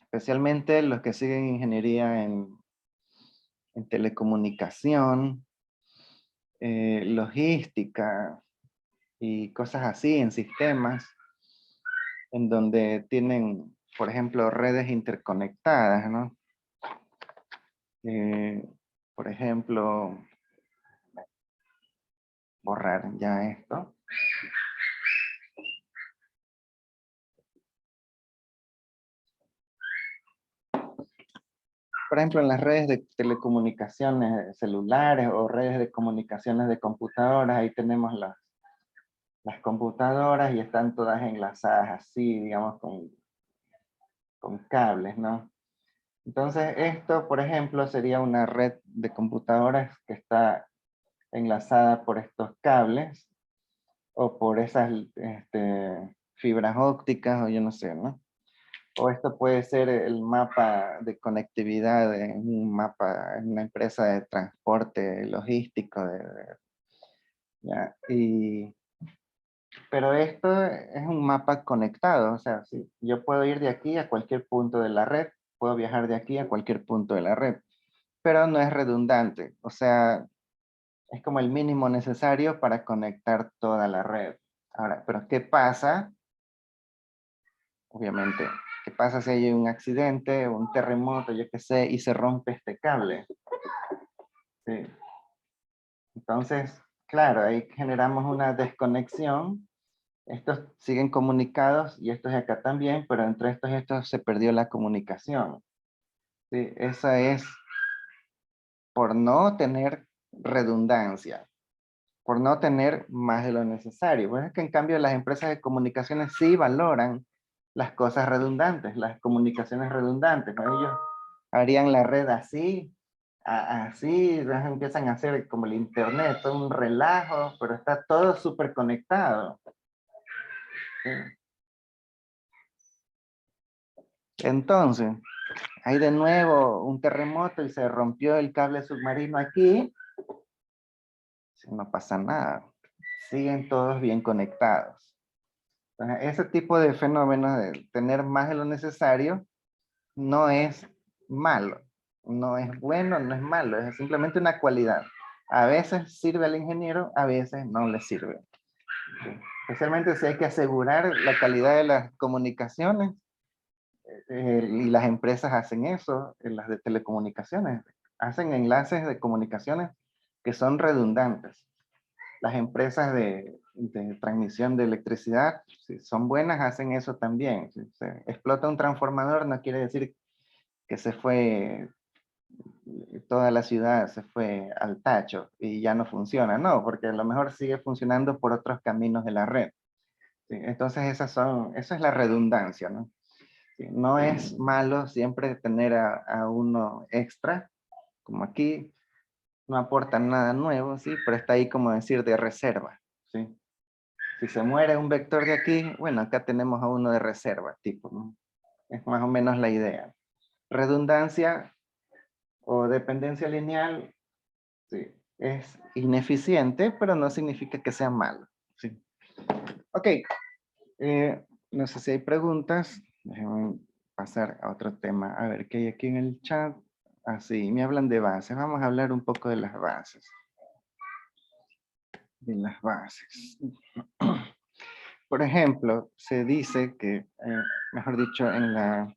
especialmente los que siguen ingeniería en telecomunicación, logística y cosas así, en sistemas, en donde tienen, por ejemplo, redes interconectadas, ¿no? Eh, por ejemplo, borrar ya esto. Por ejemplo, en las redes de telecomunicaciones celulares o redes de comunicaciones de computadoras, ahí tenemos las computadoras y están todas enlazadas así, digamos, con cables, ¿no? Entonces, esto, por ejemplo, sería una red de computadoras que está enlazada por estos cables o por esas fibras ópticas o yo no sé, ¿no? O esto puede ser el mapa de conectividad en un mapa, en una empresa de transporte logístico. ¿Ya? Pero esto es un mapa conectado, o sea, sí, yo puedo ir de aquí a cualquier punto de la red, puedo viajar de aquí a cualquier punto de la red, pero no es redundante, o sea, es como el mínimo necesario para conectar toda la red. Ahora, pero ¿qué pasa? Obviamente, ¿qué pasa si hay un accidente, un terremoto, yo qué sé, y se rompe este cable? Sí. Entonces, claro, ahí generamos una desconexión. Estos siguen comunicados y estos de acá también, pero entre estos y estos se perdió la comunicación. Sí, esa es por no tener redundancia, por no tener más de lo necesario. Pues es que en cambio las empresas de comunicaciones sí valoran las cosas redundantes, las comunicaciones redundantes, ¿no? Ellos harían la red así, así, empiezan a hacer como el internet, todo un relajo, pero está todo súper conectado. ¿Sí? Entonces, hay de nuevo un terremoto y se rompió el cable submarino aquí, no pasa nada, siguen todos bien conectados. Entonces, ese tipo de fenómenos de tener más de lo necesario no es malo, no es bueno, no es malo, es simplemente una cualidad. A veces sirve al ingeniero, a veces no le sirve. Especialmente si hay que asegurar la calidad de las comunicaciones, y las empresas hacen eso, las de telecomunicaciones, hacen enlaces de comunicaciones que son redundantes. Las empresas de transmisión de electricidad, si son buenas, hacen eso también. Si se explota un transformador, no quiere decir que se fue, toda la ciudad se fue al tacho y ya no funciona, no, porque a lo mejor sigue funcionando por otros caminos de la red. ¿Sí? Entonces esa es la redundancia, ¿no? ¿Sí? No es malo siempre tener a uno extra, como aquí, no aporta nada nuevo, ¿sí? Pero está ahí como decir de reserva, ¿sí? Si se muere un vector de aquí, bueno, acá tenemos a uno de reserva, tipo, ¿no? Es más o menos la idea. Redundancia o dependencia lineal, sí, es ineficiente, pero no significa que sea malo, ¿sí? Ok, no sé si hay preguntas. Déjenme pasar a otro tema. A ver, ¿qué hay aquí en el chat? Ah, sí, me hablan de bases. Vamos a hablar un poco de las bases. De las bases. Por ejemplo, se dice que, mejor dicho, en la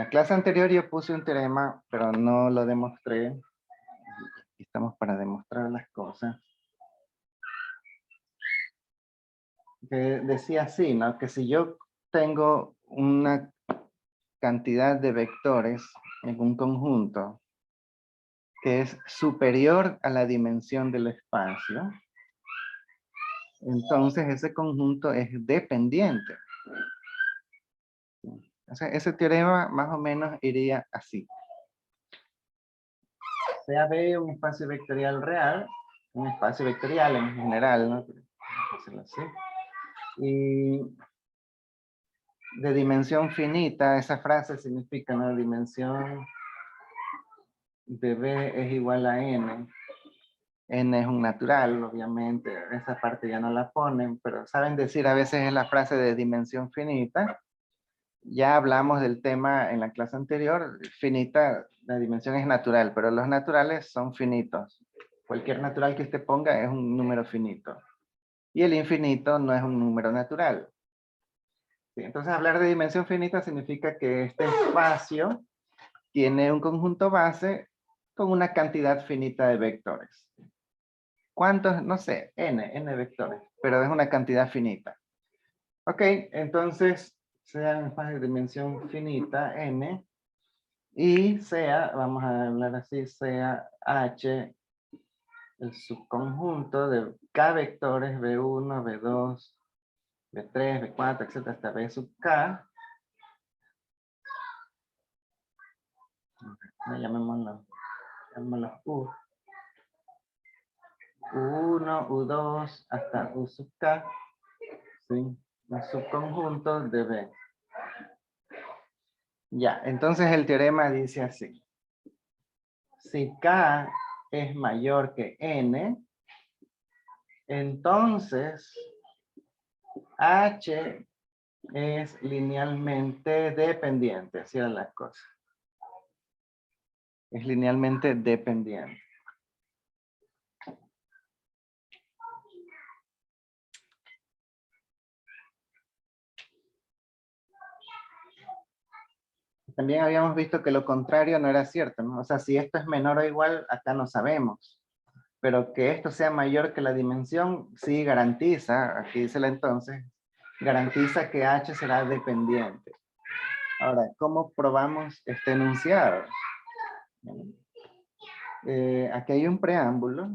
clase anterior yo puse un teorema, pero no lo demostré. Aquí estamos para demostrar las cosas. Que decía así, ¿no? Que si yo tengo una cantidad de vectores en un conjunto que es superior a la dimensión del espacio, entonces ese conjunto es dependiente. O sea, ese teorema más o menos iría así. Sea B un espacio vectorial real, un espacio vectorial en general, ¿no? Así. Y de dimensión finita, esa frase significa, ¿no? Dimensión de B es igual a N. N es un natural, obviamente, esa parte ya no la ponen, pero saben decir a veces es la frase de dimensión finita. Ya hablamos del tema en la clase anterior, finita, la dimensión es natural, pero los naturales son finitos. Cualquier natural que usted ponga es un número finito. Y el infinito no es un número natural. ¿Sí? Entonces hablar de dimensión finita significa que este espacio tiene un conjunto base con una cantidad finita de vectores. ¿Cuántos? No sé, n vectores, pero es una cantidad finita. Ok, entonces sean espacios de dimensión finita, n, y sea, vamos a hablar así, sea h, el subconjunto de k vectores, v1, v2, v3, v4, etcétera, hasta v sub k. Llamémoslo u. U1, u2, hasta u sub k. ¿Sí? Un subconjunto de v. Ya, entonces el teorema dice así. Si k es mayor que n, entonces h es linealmente dependiente. Así eran las cosas. Es linealmente dependiente. También habíamos visto que lo contrario no era cierto, ¿no? O sea, si esto es menor o igual, acá no sabemos. Pero que esto sea mayor que la dimensión, sí garantiza, aquí dice la entonces, garantiza que H será dependiente. Ahora, ¿cómo probamos este enunciado? Aquí hay un preámbulo.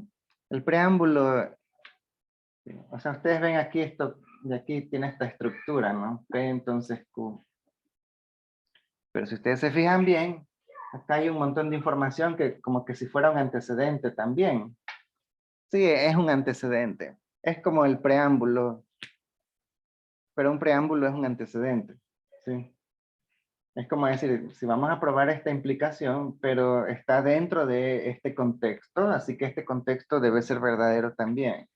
El preámbulo, o sea, ustedes ven aquí esto, de aquí tiene esta estructura, ¿no? P entonces Q. Pero si ustedes se fijan bien, acá hay un montón de información que como que si fuera un antecedente también. Sí, es un antecedente. Es como el preámbulo, pero un preámbulo es un antecedente. ¿Sí? Es como decir, si vamos a probar esta implicación, pero está dentro de este contexto, así que este contexto debe ser verdadero también.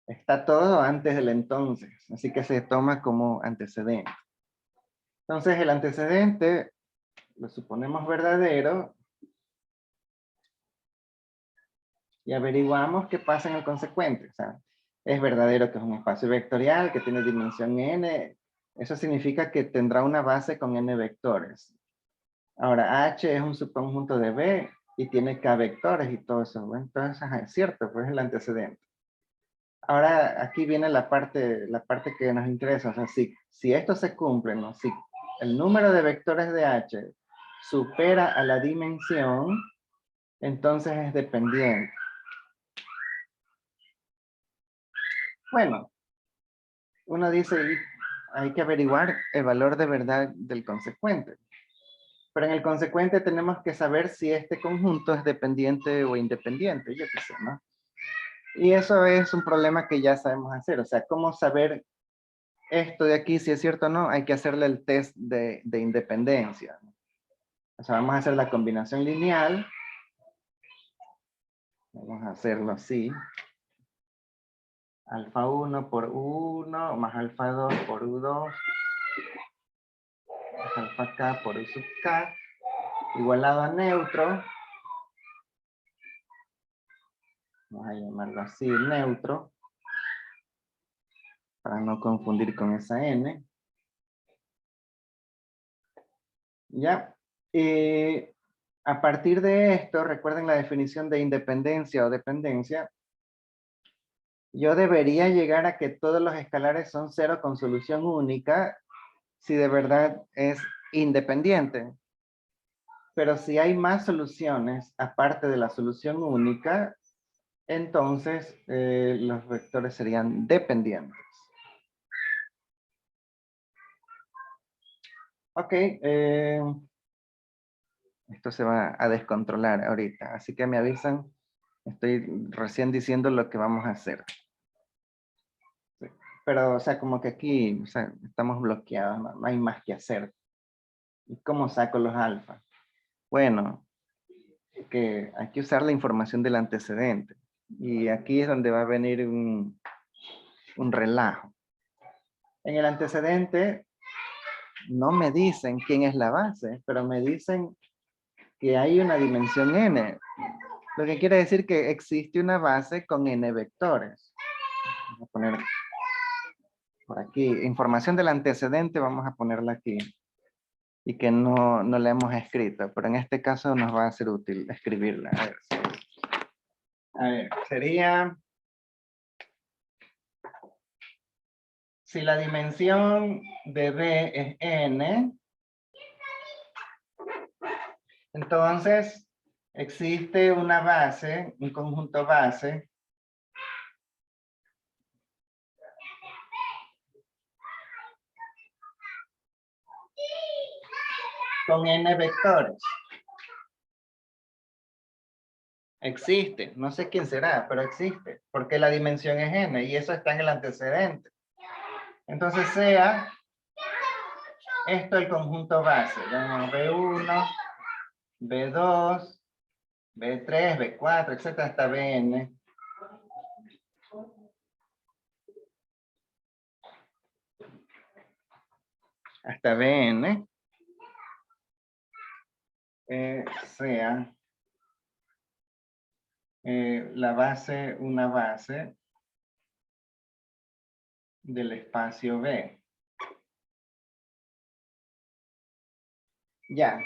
Está todo antes del entonces, así que se toma como antecedente. Entonces el antecedente lo suponemos verdadero y averiguamos qué pasa en el consecuente. O sea, es verdadero que es un espacio vectorial que tiene dimensión n. Eso significa que tendrá una base con n vectores. Ahora, H es un subconjunto de B y tiene K vectores y todo eso. Bueno, entonces, es cierto, pues es el antecedente. Ahora, aquí viene la parte que nos interesa. O sea, si esto se cumple, ¿no? Si el número de vectores de H supera a la dimensión, entonces es dependiente. Bueno, uno dice, hay que averiguar el valor de verdad del consecuente. Pero en el consecuente tenemos que saber si este conjunto es dependiente o independiente, yo qué sé, ¿no? Y eso es un problema que ya sabemos hacer. O sea, ¿cómo saber esto de aquí si es cierto o no? Hay que hacerle el test de independencia. O sea, vamos a hacer la combinación lineal. Vamos a hacerlo así. Alfa 1 por U1 más alfa 2 por U2 más alfa K por U sub K igualado a neutro. Vamos a llamarlo así, neutro, para no confundir con esa N. Ya. A partir de esto, recuerden la definición de independencia o dependencia. Yo debería llegar a que todos los escalares son cero con solución única si de verdad es independiente. Pero si hay más soluciones aparte de la solución única, entonces los vectores serían dependientes. Ok, esto se va a descontrolar ahorita, así que me avisan. Estoy recién diciendo lo que vamos a hacer. Sí. Pero, o sea, como que aquí, o sea, estamos bloqueados, no hay más que hacer. ¿Y cómo saco los alfa? Bueno, que hay que usar la información del antecedente. Y aquí es donde va a venir un relajo. En el antecedente no me dicen quién es la base, pero me dicen que hay una dimensión n. Lo que quiere decir que existe una base con n vectores. Voy a poner por aquí, información del antecedente, vamos a ponerla aquí. Y que no la hemos escrito, pero en este caso nos va a ser útil escribirla. A ver, sería, si la dimensión de B es n, entonces existe una base, un conjunto base, con n vectores. Existe, no sé quién será, pero existe, porque la dimensión es n y eso está en el antecedente. Entonces sea esto el conjunto base, B1, B2, B3, B4, etcétera, hasta Bn. Hasta Bn sea la base, una base del espacio B. Ya.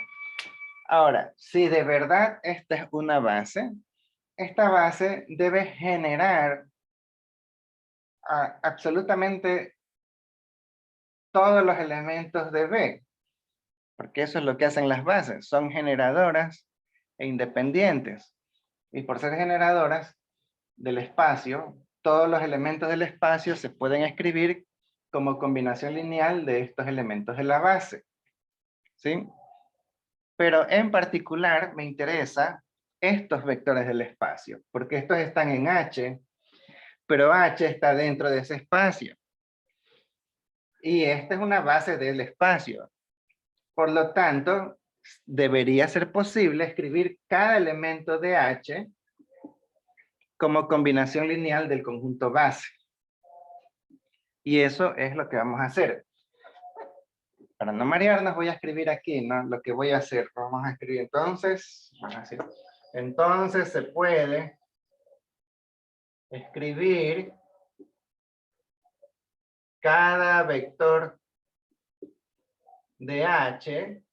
Ahora, si de verdad esta es una base, esta base debe generar absolutamente todos los elementos de B, porque eso es lo que hacen las bases, son generadoras e independientes. Y por ser generadoras del espacio, todos los elementos del espacio se pueden escribir como combinación lineal de estos elementos de la base. ¿Sí? Pero en particular me interesa estos vectores del espacio, porque estos están en H, pero H está dentro de ese espacio. Y esta es una base del espacio. Por lo tanto, debería ser posible escribir cada elemento de H como combinación lineal del conjunto base. Y eso es lo que vamos a hacer. Para no marearnos, voy a escribir aquí, ¿no? Lo que voy a hacer. Vamos a escribir entonces. Entonces se puede escribir cada vector de H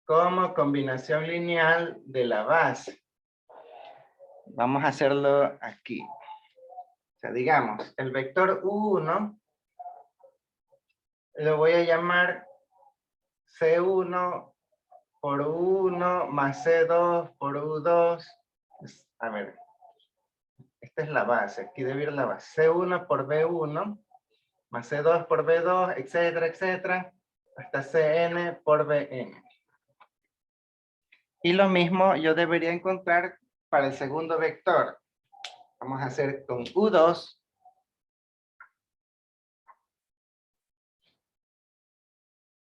como combinación lineal de la base. Vamos a hacerlo aquí. O sea, digamos, el vector U1 lo voy a llamar C1 por U1 más C2 por U2. A ver, esta es la base. Aquí debe ir la base. C1 por B1 más C2 por B2, etcétera, etcétera, hasta Cn por Bn. Y lo mismo yo debería encontrar para el segundo vector. Vamos a hacer con U2.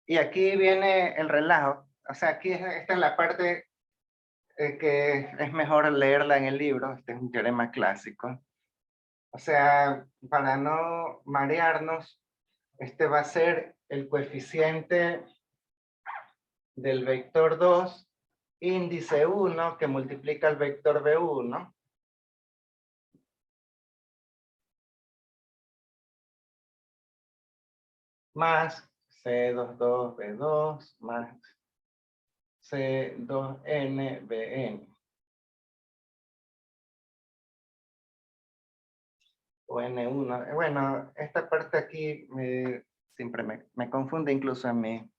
Y aquí viene el relajo. O sea, aquí esta es la parte que es mejor leerla en el libro. Este es un teorema clásico. O sea, para no marearnos, este va a ser el coeficiente del vector 2, índice 1, que multiplica el vector B1. Más C22B2 más C2NBN. O N1. Bueno, esta parte aquí siempre me confunde incluso a mí.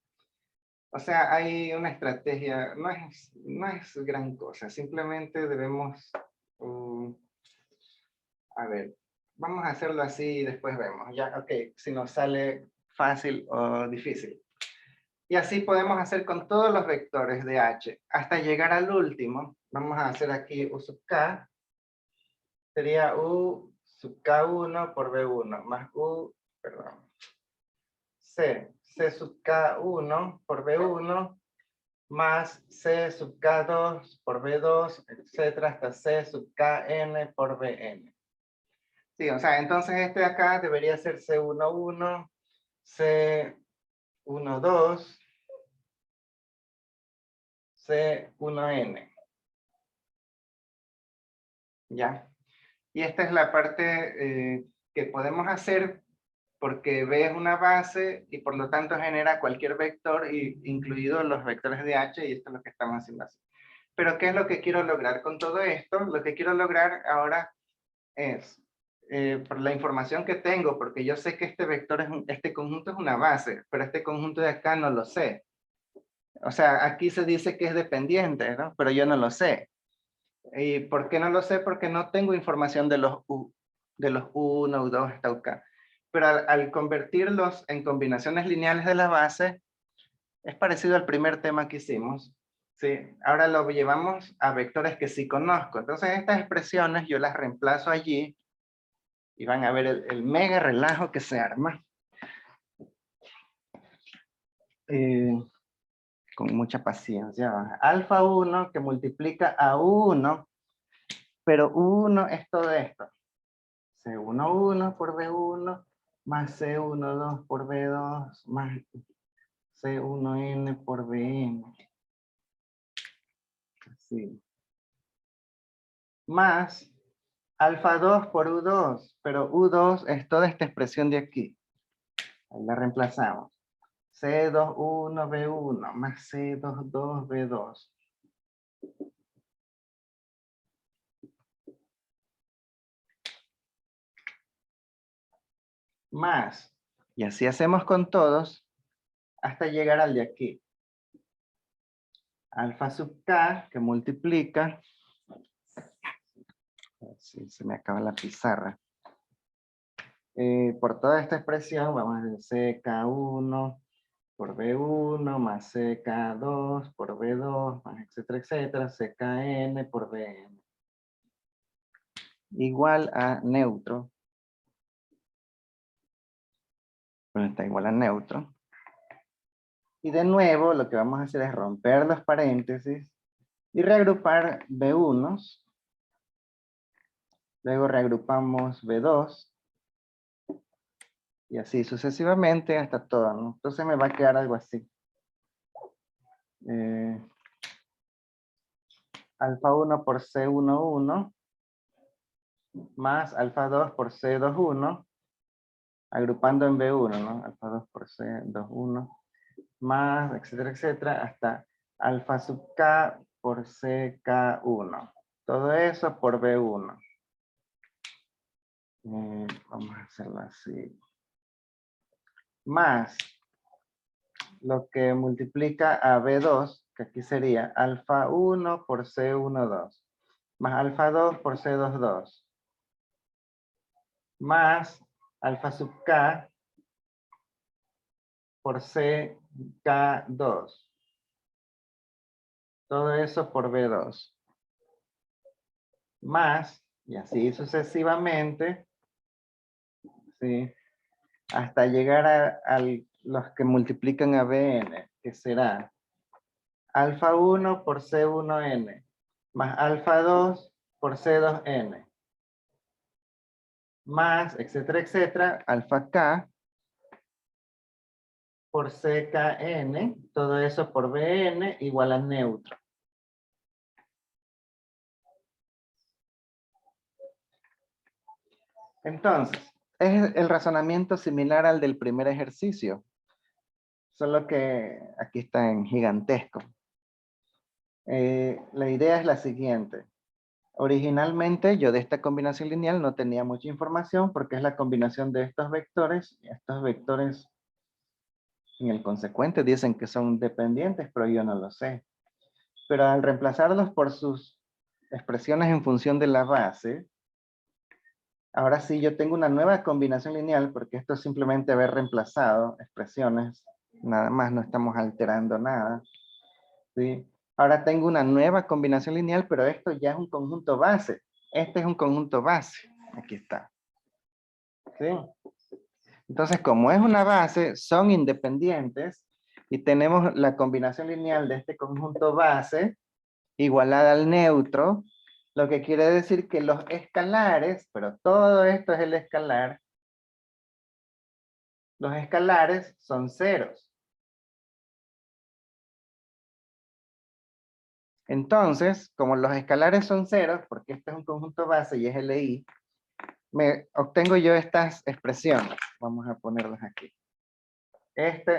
O sea, hay una estrategia, no es gran cosa, simplemente debemos, a ver, vamos a hacerlo así y después vemos. Ya, ok, si nos sale fácil o difícil. Y así podemos hacer con todos los vectores de H, hasta llegar al último. Vamos a hacer aquí U sub K, sería U sub K1 por B1, más C sub K1 por B1, más C sub K2 por B2, etcétera, hasta C sub Kn por Bn. Sí, o sea, entonces este de acá debería ser C11, C12, C1n. ¿Ya? Y esta es la parte que podemos hacer porque B es una base y por lo tanto genera cualquier vector, incluidos los vectores de H, y esto es lo que estamos haciendo así. Pero ¿qué es lo que quiero lograr con todo esto? Lo que quiero lograr ahora es, por la información que tengo, porque yo sé que este vector este conjunto es una base, pero este conjunto de acá no lo sé. O sea, aquí se dice que es dependiente, ¿no? Pero yo no lo sé. ¿Y por qué no lo sé? Porque no tengo información de los U1, U2 hasta UK. Pero al convertirlos en combinaciones lineales de la base, es parecido al primer tema que hicimos. ¿Sí? Ahora lo llevamos a vectores que sí conozco. Entonces estas expresiones yo las reemplazo allí y van a ver el mega relajo que se arma. Con mucha paciencia. Alfa 1 que multiplica a 1, pero 1 es todo esto. C11 por B1 más C12 por B2 más C1n por Bn. Así. Más alfa 2 por U2, pero U2 es toda esta expresión de aquí. Ahí la reemplazamos. C21 B1 más C22 B2. Más, y así hacemos con todos, hasta llegar al de aquí. Alfa sub K, que multiplica, si se me acaba la pizarra, por toda esta expresión, vamos a decir CK1 por B1 más CK2 por B2, más etcétera, etcétera, CKN por BN. Igual a neutro. Bueno, está igual a neutro. Y de nuevo, lo que vamos a hacer es romper los paréntesis y reagrupar B1. Luego reagrupamos B2. Y así sucesivamente hasta todo, ¿no? Entonces me va a quedar algo así. Alfa 1 por C11 más alfa 2 por C21, agrupando en B1, ¿no? Alfa 2 por C21, más, etcétera, etcétera, hasta alfa sub K por CK1. Todo eso por B1. Vamos a hacerlo así. Más lo que multiplica a B2, que aquí sería alfa 1 por C12, más alfa 2 por C22, más alfa sub K por CK2. Todo eso por B2. Más, y así sucesivamente, ¿sí? Hasta llegar a los que multiplican a BN, que será alfa 1 por C1N, más alfa 2 por C2N, más, etcétera, etcétera, alfa K por CKN, todo eso por BN igual a neutro. Entonces, es el razonamiento similar al del primer ejercicio, solo que aquí está en gigantesco. La idea es la siguiente. Originalmente yo de esta combinación lineal no tenía mucha información porque es la combinación de estos vectores. Estos vectores en el consecuente dicen que son dependientes, pero yo no lo sé. Pero al reemplazarlos por sus expresiones en función de la base, ahora sí yo tengo una nueva combinación lineal porque esto es simplemente haber reemplazado expresiones, nada más, no estamos alterando nada. ¿Sí? Ahora tengo una nueva combinación lineal, pero esto ya es un conjunto base. Este es un conjunto base. Aquí está. ¿Sí? Entonces, como es una base, son independientes y tenemos la combinación lineal de este conjunto base igualada al neutro, lo que quiere decir que los escalares, pero todo esto es el escalar, los escalares son ceros. Entonces, como los escalares son ceros, porque este es un conjunto base y es LI, obtengo yo estas expresiones. Vamos a ponerlas aquí.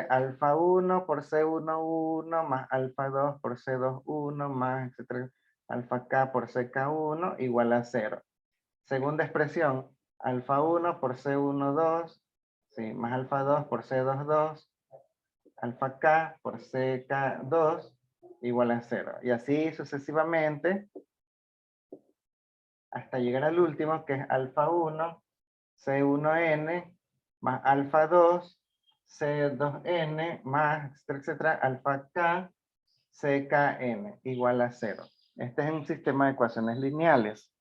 Alfa 1 por C11 más alfa 2 por C21 más etcétera, alfa K por CK1 igual a 0. Segunda expresión, alfa 1 por C12, sí, más alfa 2 por C22, alfa K por CK2 igual a 0. Y así sucesivamente hasta llegar al último, que es alfa 1, C1N, más alfa 2, C2N, más, etcétera, etcétera, alfa K, CKN, igual a 0. Este es un sistema de ecuaciones lineales.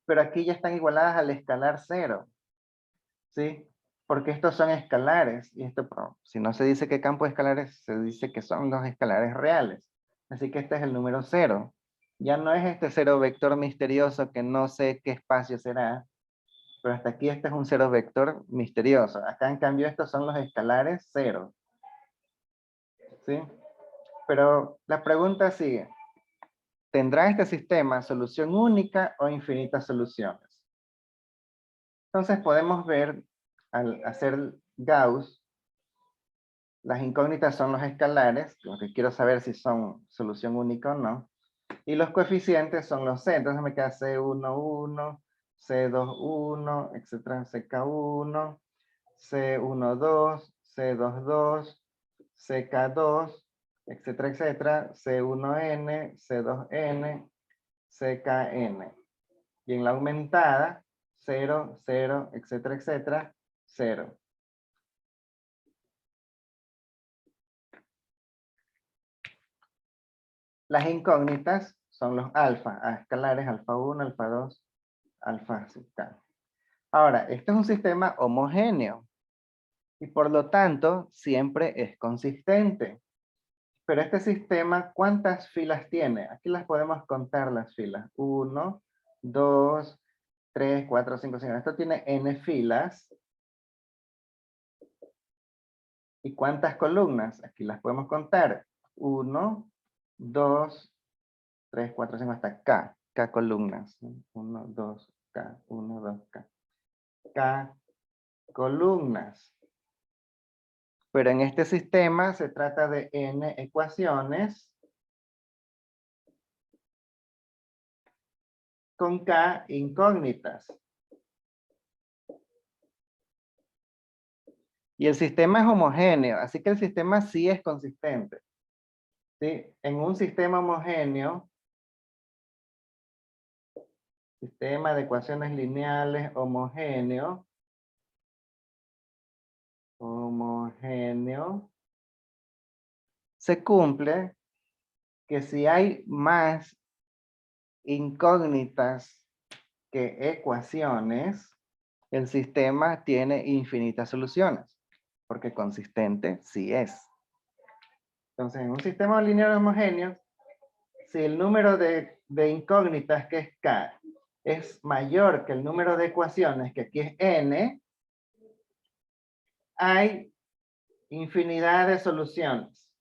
Pero aquí ya están igualadas al escalar 0. ¿Sí? Porque estos son escalares. Y esto, si no se dice qué campo de escalares, se dice que son los escalares reales. Así que este es el número 0. Ya no es este cero vector misterioso que no sé qué espacio será, pero hasta aquí este es un cero vector misterioso. Acá en cambio estos son los escalares 0. ¿Sí? Pero la pregunta sigue. ¿Tendrá este sistema solución única o infinitas soluciones? Entonces podemos ver, al hacer Gauss, Las incógnitas son los escalares, lo que quiero saber si son solución única o no. Y los coeficientes son los C, entonces me queda C11, C21, etcétera, CK1, C12, C22, CK2, etcétera, etcétera, C1N, C2N, CKN. Y en la aumentada, 0, 0, etcétera, etcétera, 0. Las incógnitas son los alfa, escalares, alfa 1, alfa 2, alfa K. Ahora, este es un sistema homogéneo y por lo tanto siempre es consistente. Pero este sistema, ¿cuántas filas tiene? Aquí las podemos contar las filas. 1, 2, 3, 4, 5, 6. Esto tiene n filas. ¿Y cuántas columnas? Aquí las podemos contar. 1, 2, 3, 4, 5, hasta K. K columnas. 1, 2, K. 1, 2, K. K columnas. Pero en este sistema se trata de n ecuaciones con K incógnitas. Y el sistema es homogéneo, así que el sistema sí es consistente. ¿Sí? En un sistema homogéneo, sistema de ecuaciones lineales homogéneo, se cumple que si hay más incógnitas que ecuaciones, el sistema tiene infinitas soluciones, porque consistente sí es. Entonces, en un sistema lineal homogéneo, si el número de incógnitas, que es K, es mayor que el número de ecuaciones, que aquí es N, hay infinidad de soluciones.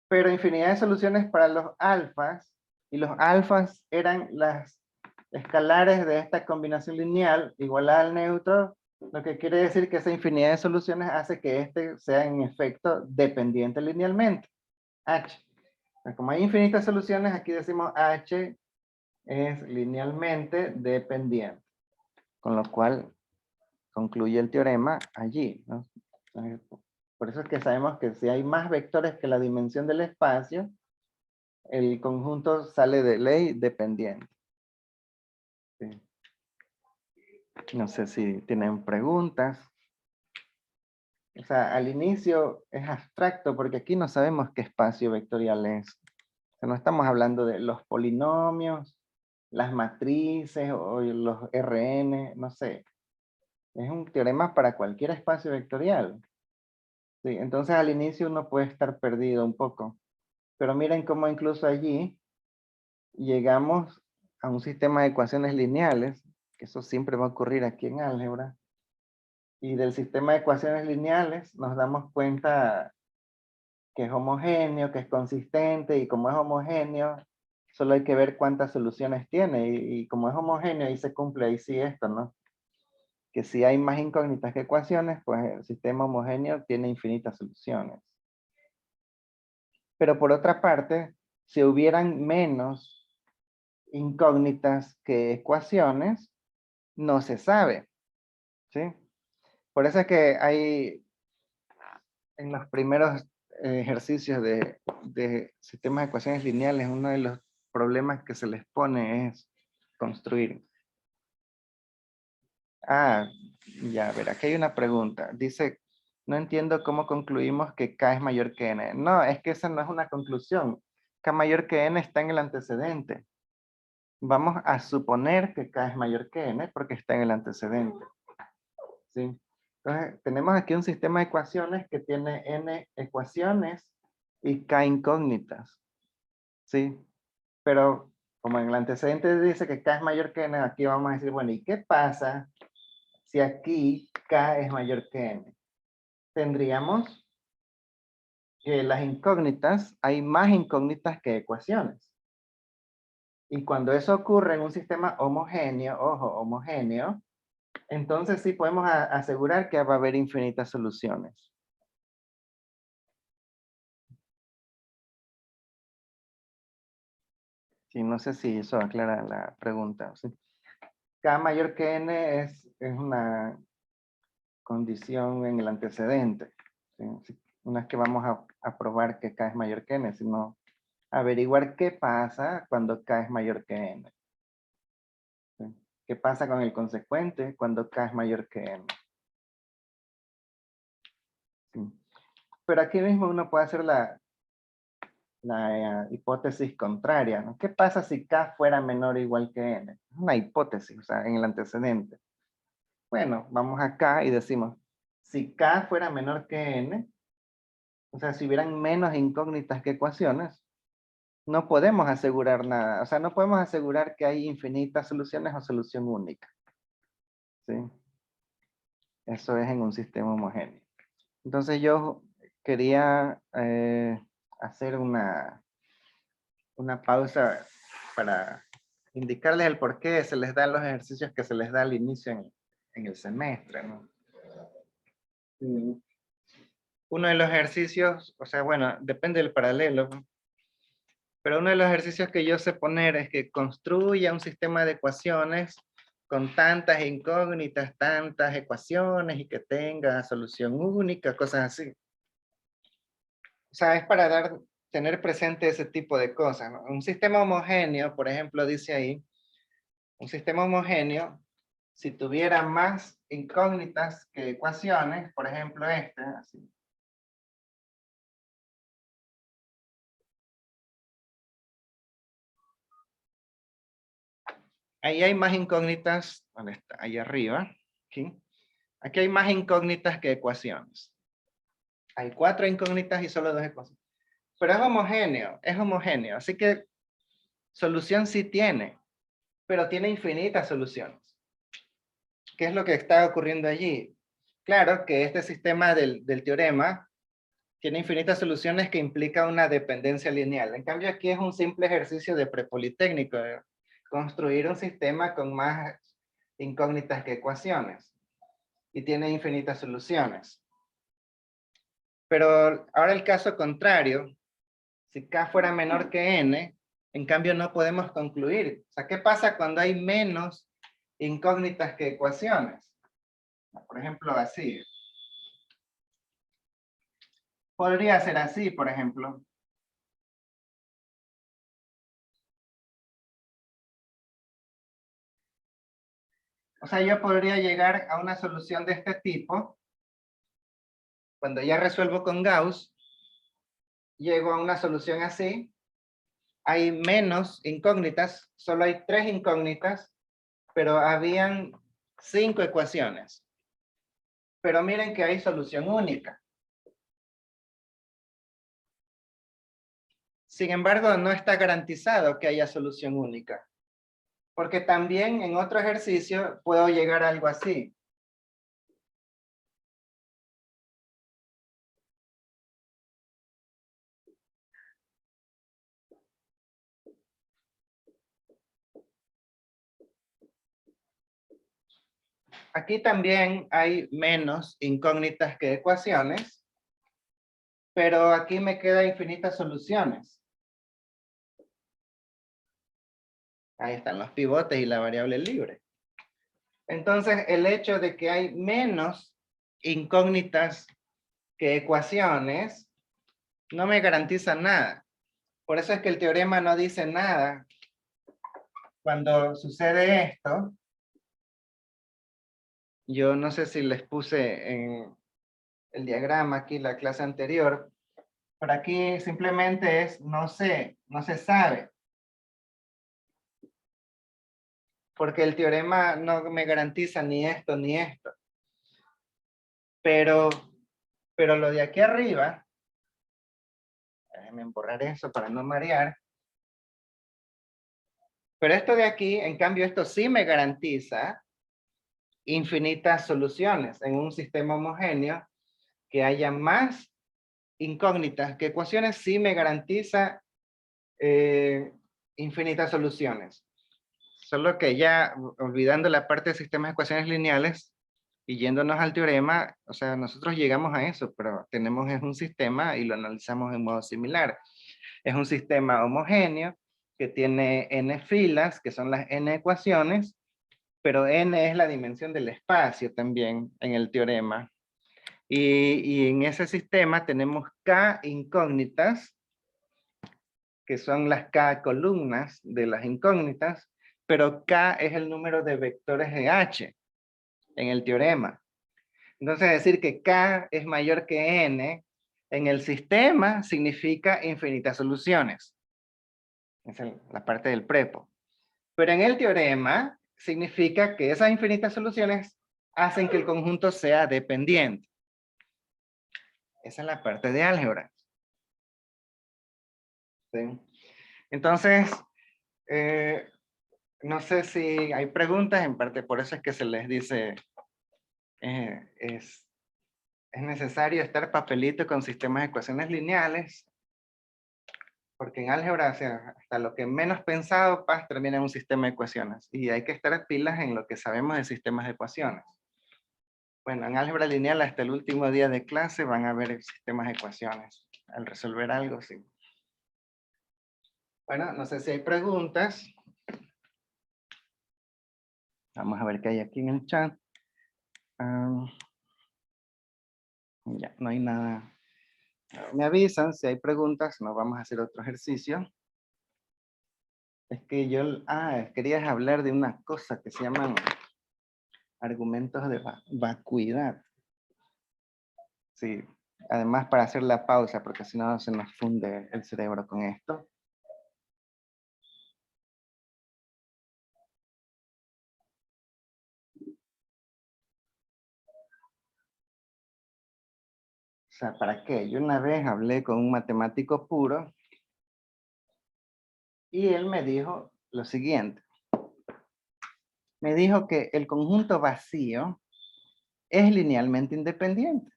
Pero infinidad de soluciones para los alfas, y los alfas eran las escalares de esta combinación lineal igualada al neutro, lo que quiere decir que esa infinidad de soluciones hace que este sea en efecto dependiente linealmente. H. Como hay infinitas soluciones, aquí decimos H es linealmente dependiente. Con lo cual concluye el teorema allí, ¿no? Por eso es que sabemos que si hay más vectores que la dimensión del espacio, el conjunto sale de ley dependiente. Sí. No sé si tienen preguntas. O sea, al inicio es abstracto porque aquí no sabemos qué espacio vectorial es. O sea, no estamos hablando de los polinomios, las matrices o los Rn, no sé. Es un teorema para cualquier espacio vectorial. Sí, entonces al inicio uno puede estar perdido un poco. Pero miren cómo incluso allí llegamos a un sistema de ecuaciones lineales, que eso siempre va a ocurrir aquí en álgebra. Y del sistema de ecuaciones lineales nos damos cuenta que es homogéneo, que es consistente, y como es homogéneo, solo hay que ver cuántas soluciones tiene, y como es homogéneo, ahí se cumple, ahí sí esto, ¿no? Que si hay más incógnitas que ecuaciones, pues el sistema homogéneo tiene infinitas soluciones. Pero por otra parte, si hubieran menos incógnitas que ecuaciones, no se sabe, ¿sí? Por eso es que hay en los primeros ejercicios de sistemas de ecuaciones lineales, uno de los problemas que se les pone es construir. Ah, ya, a ver, aquí hay una pregunta. Dice, no entiendo cómo concluimos que K es mayor que N. No, es que esa no es una conclusión. K mayor que N está en el antecedente. Vamos a suponer que K es mayor que N porque está en el antecedente. ¿Sí? Entonces, tenemos aquí un sistema de ecuaciones que tiene N ecuaciones y K incógnitas. ¿Sí? Pero como en el antecedente dice que K es mayor que N, aquí vamos a decir, bueno, ¿y qué pasa si aquí K es mayor que N? Tendríamos que las incógnitas, hay más incógnitas que ecuaciones. Y cuando eso ocurre en un sistema homogéneo, ojo, homogéneo, Entonces sí podemos asegurar que va a haber infinitas soluciones. Sí, no sé si eso aclara la pregunta. ¿Sí? K mayor que n es una condición en el antecedente. ¿Sí? Sí, no es que vamos a probar que K es mayor que n, sino averiguar qué pasa cuando K es mayor que n. ¿Sí? ¿Qué pasa con el consecuente cuando K es mayor que n? ¿Sí? Pero aquí mismo uno puede hacer la hipótesis contraria, ¿no? ¿Qué pasa si K fuera menor o igual que n? Es una hipótesis, o sea, en el antecedente. Bueno, vamos acá y decimos, si K fuera menor que n, o sea, si hubieran menos incógnitas que ecuaciones, no podemos asegurar nada. O sea, no podemos asegurar que hay infinitas soluciones o solución única. ¿Sí? Eso es en un sistema homogéneo. Entonces yo quería hacer una pausa para indicarles el por qué se les da los ejercicios que se les da al inicio en el semestre, ¿no? Uno de los ejercicios, o sea, bueno, depende del paralelo, ¿no? Pero uno de los ejercicios que yo sé poner es que construya un sistema de ecuaciones con tantas incógnitas, tantas ecuaciones y que tenga solución única, cosas así. O sea, es para tener presente ese tipo de cosas, ¿no? Un sistema homogéneo, por ejemplo, dice ahí, un sistema homogéneo, si tuviera más incógnitas que ecuaciones, por ejemplo este, así. Ahí hay más incógnitas, ¿dónde está? Ahí arriba, aquí. Aquí hay más incógnitas que ecuaciones. Hay 4 incógnitas y solo 2 ecuaciones. Pero es homogéneo. Así que solución sí tiene, pero tiene infinitas soluciones. ¿Qué es lo que está ocurriendo allí? Claro que este sistema del teorema tiene infinitas soluciones que implica una dependencia lineal. En cambio aquí es un simple ejercicio de prepolitécnico, de construir un sistema con más incógnitas que ecuaciones. Y tiene infinitas soluciones. Pero ahora el caso contrario, si K fuera menor que N, en cambio no podemos concluir. O sea, ¿qué pasa cuando hay menos incógnitas que ecuaciones? Por ejemplo, así. Podría ser así, por ejemplo. O sea, yo podría llegar a una solución de este tipo. Cuando ya resuelvo con Gauss, llego a una solución así. Hay menos incógnitas, solo hay 3 incógnitas, pero habían 5 ecuaciones. Pero miren que hay solución única. Sin embargo, no está garantizado que haya solución única. Porque también en otro ejercicio puedo llegar a algo así. Aquí también hay menos incógnitas que ecuaciones, pero aquí me quedan infinitas soluciones. Ahí están los pivotes y la variable libre. Entonces, el hecho de que hay menos incógnitas que ecuaciones no me garantiza nada. Por eso es que el teorema no dice nada. Cuando sucede esto, yo no sé si les puse en el diagrama aquí la clase anterior, pero aquí simplemente es no sé, no se sabe. Porque el teorema no me garantiza ni esto ni esto. Pero lo de aquí arriba, déjenme borrar eso para no marear. Pero esto de aquí, en cambio, esto sí me garantiza infinitas soluciones en un sistema homogéneo que haya más incógnitas que ecuaciones, sí me garantiza infinitas soluciones. Solo que ya olvidando la parte de sistemas de ecuaciones lineales y yéndonos al teorema, o sea, nosotros llegamos a eso, pero tenemos es un sistema y lo analizamos de modo similar. Es un sistema homogéneo que tiene n filas, que son las n ecuaciones, pero n es la dimensión del espacio también en el teorema. Y en ese sistema tenemos k incógnitas, que son las k columnas de las incógnitas, pero k es el número de vectores de h en el teorema. Entonces decir que k es mayor que n en el sistema significa infinitas soluciones. Esa es la parte del prepo. Pero en el teorema significa que esas infinitas soluciones hacen que el conjunto sea dependiente. Esa es la parte de álgebra. ¿Sí? Entonces, no sé si hay preguntas, en parte por eso es que se les dice, es necesario estar papelito con sistemas de ecuaciones lineales, porque en álgebra, o sea, hasta lo que menos pensado, termina en un sistema de ecuaciones, y hay que estar pilas en lo que sabemos de sistemas de ecuaciones. Bueno, en álgebra lineal hasta el último día de clase van a ver sistemas de ecuaciones, al resolver algo, sí. Bueno, no sé si hay preguntas. Vamos a ver qué hay aquí en el chat. Ya, no hay nada. Me avisan si hay preguntas, nos vamos a hacer otro ejercicio. Es que yo, querías hablar de una cosa que se llaman argumentos de vacuidad. Sí, además para hacer la pausa, porque si no se nos funde el cerebro con esto. O sea, ¿para qué? Yo una vez hablé con un matemático puro y él me dijo lo siguiente. Me dijo que el conjunto vacío es linealmente independiente.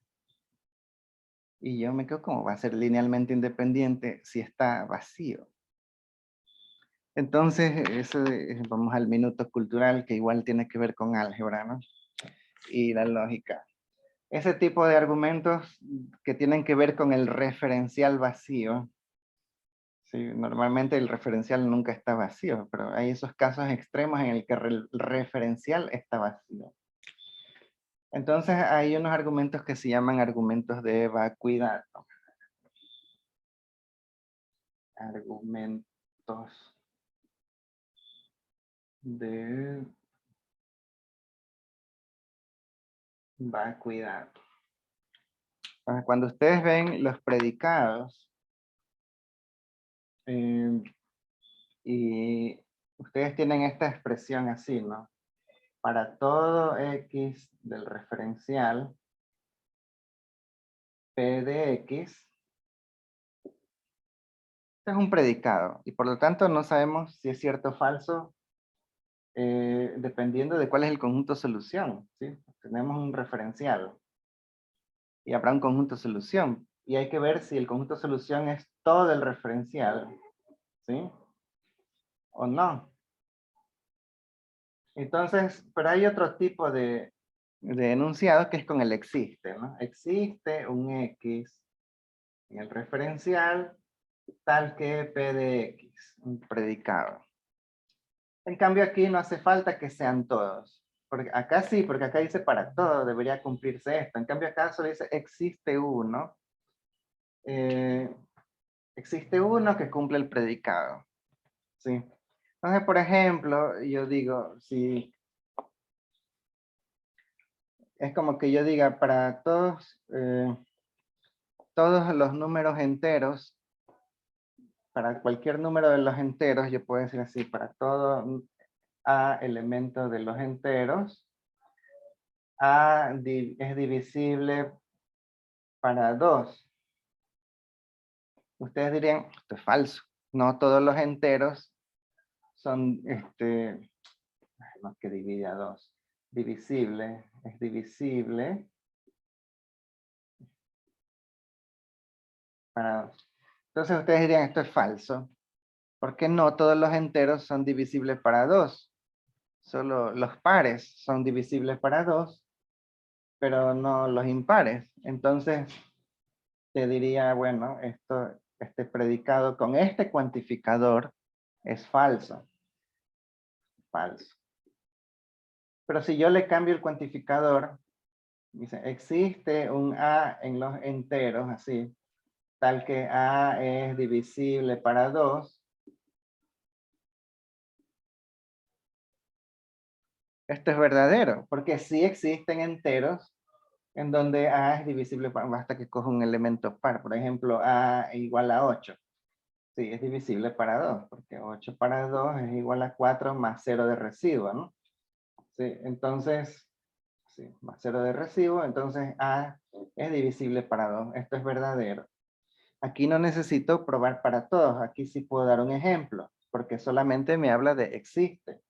Y yo me quedo, ¿cómo va a ser linealmente independiente si está vacío? Entonces, vamos al minuto cultural, que igual tiene que ver con álgebra, ¿no? Y la lógica. Ese tipo de argumentos que tienen que ver con el referencial vacío. Sí, normalmente el referencial nunca está vacío, pero hay esos casos extremos en el que el referencial está vacío. Entonces hay unos argumentos que se llaman argumentos de vacuidad, ¿no? Argumentos de vacuidad. Cuando ustedes ven los predicados y ustedes tienen esta expresión así, ¿no? Para todo x del referencial, p de x, este es un predicado y por lo tanto no sabemos si es cierto o falso dependiendo de cuál es el conjunto solución, ¿sí? Tenemos un referencial y habrá un conjunto solución y hay que ver si el conjunto solución es todo el referencial, ¿sí? O no. Entonces, pero hay otro tipo de enunciado que es con el existe, ¿no? Existe un x en el referencial tal que p de x, un predicado. En cambio aquí no hace falta que sean todos. Porque acá sí, porque acá dice para todo, debería cumplirse esto. En cambio acá solo dice existe uno. Existe uno que cumple el predicado. ¿Sí? Entonces, por ejemplo, yo digo, si es como que yo diga para todos los números enteros, para cualquier número de los enteros, yo puedo decir así, para todo a elemento de los enteros, a es divisible para 2. Ustedes dirían, esto es falso. No todos los enteros son, no, que divide a 2. Divisible, es divisible para 2. Entonces ustedes dirían, esto es falso, porque no todos los enteros son divisibles para 2. Solo los pares son divisibles para 2, pero no los impares. Entonces, te diría, bueno, este predicado con este cuantificador es falso. Falso. Pero si yo le cambio el cuantificador, dice, existe un A en los enteros, así, tal que A es divisible para 2. Esto es verdadero, porque sí existen enteros en donde A es divisible, basta que coja un elemento par. Por ejemplo, A igual a 8. Sí, es divisible para 2, porque 8 para 2 es igual a 4 más 0 de residuo, ¿no? Sí, entonces, sí, más 0 de residuo, entonces A es divisible para 2. Esto es verdadero. Aquí no necesito probar para todos, aquí sí puedo dar un ejemplo, porque solamente me habla de existe.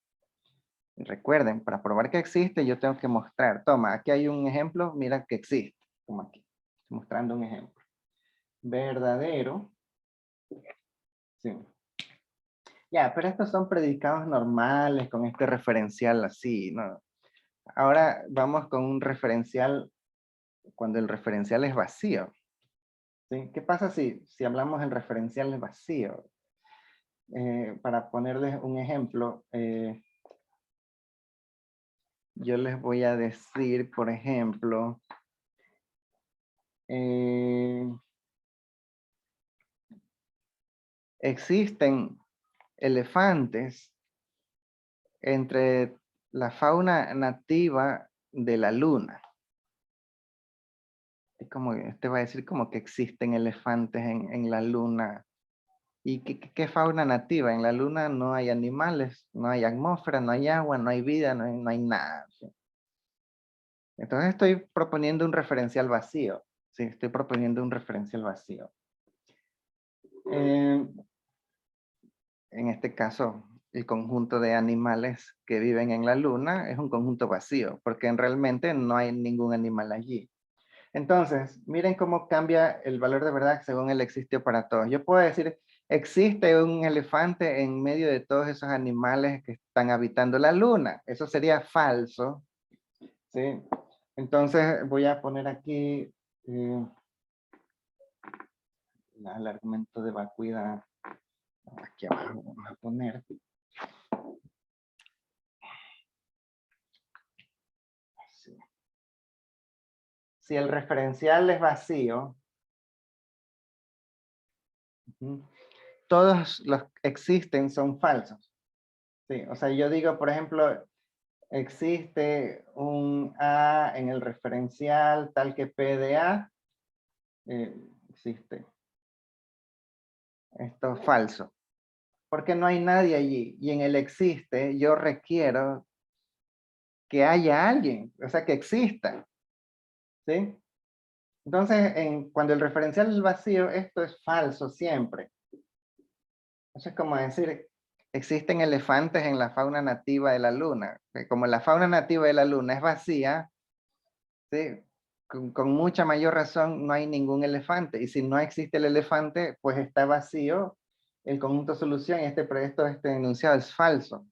Y recuerden, para probar que existe, yo tengo que mostrar. Toma, aquí hay un ejemplo, mira que existe. Como aquí, mostrando un ejemplo. Verdadero. Sí. Ya, pero estos son predicados normales, con este referencial así, ¿no? Ahora vamos con un referencial, cuando el referencial es vacío. ¿Sí? ¿Qué pasa si hablamos del referencial vacío? Para ponerles un ejemplo, yo les voy a decir, por ejemplo, existen elefantes entre la fauna nativa de la luna. Es como, te va a decir como que existen elefantes en la luna. ¿Y qué fauna nativa? En la luna no hay animales, no hay atmósfera, no hay agua, no hay vida, no hay nada. ¿Sí? Entonces estoy proponiendo un referencial vacío. Sí, estoy proponiendo un referencial vacío. En este caso, el conjunto de animales que viven en la luna es un conjunto vacío, porque realmente no hay ningún animal allí. Entonces, miren cómo cambia el valor de verdad según el existió para todos. Yo puedo decir, existe un elefante en medio de todos esos animales que están habitando la luna. Eso sería falso, ¿sí? Entonces voy a poner aquí el argumento de vacuidad. Aquí abajo vamos a poner. Así. Si el referencial es vacío, todos los que existen son falsos. Sí, o sea, yo digo, por ejemplo, existe un A en el referencial tal que P de A. Existe. Esto es falso. Porque no hay nadie allí. Y en el existe yo requiero que haya alguien. O sea, que exista. ¿Sí? Entonces, cuando el referencial es vacío, esto es falso siempre. Eso es como decir, existen elefantes en la fauna nativa de la luna. Como la fauna nativa de la luna es vacía, ¿sí? Con mucha mayor razón no hay ningún elefante. Y si no existe el elefante, pues está vacío el conjunto solución y este enunciado es falso.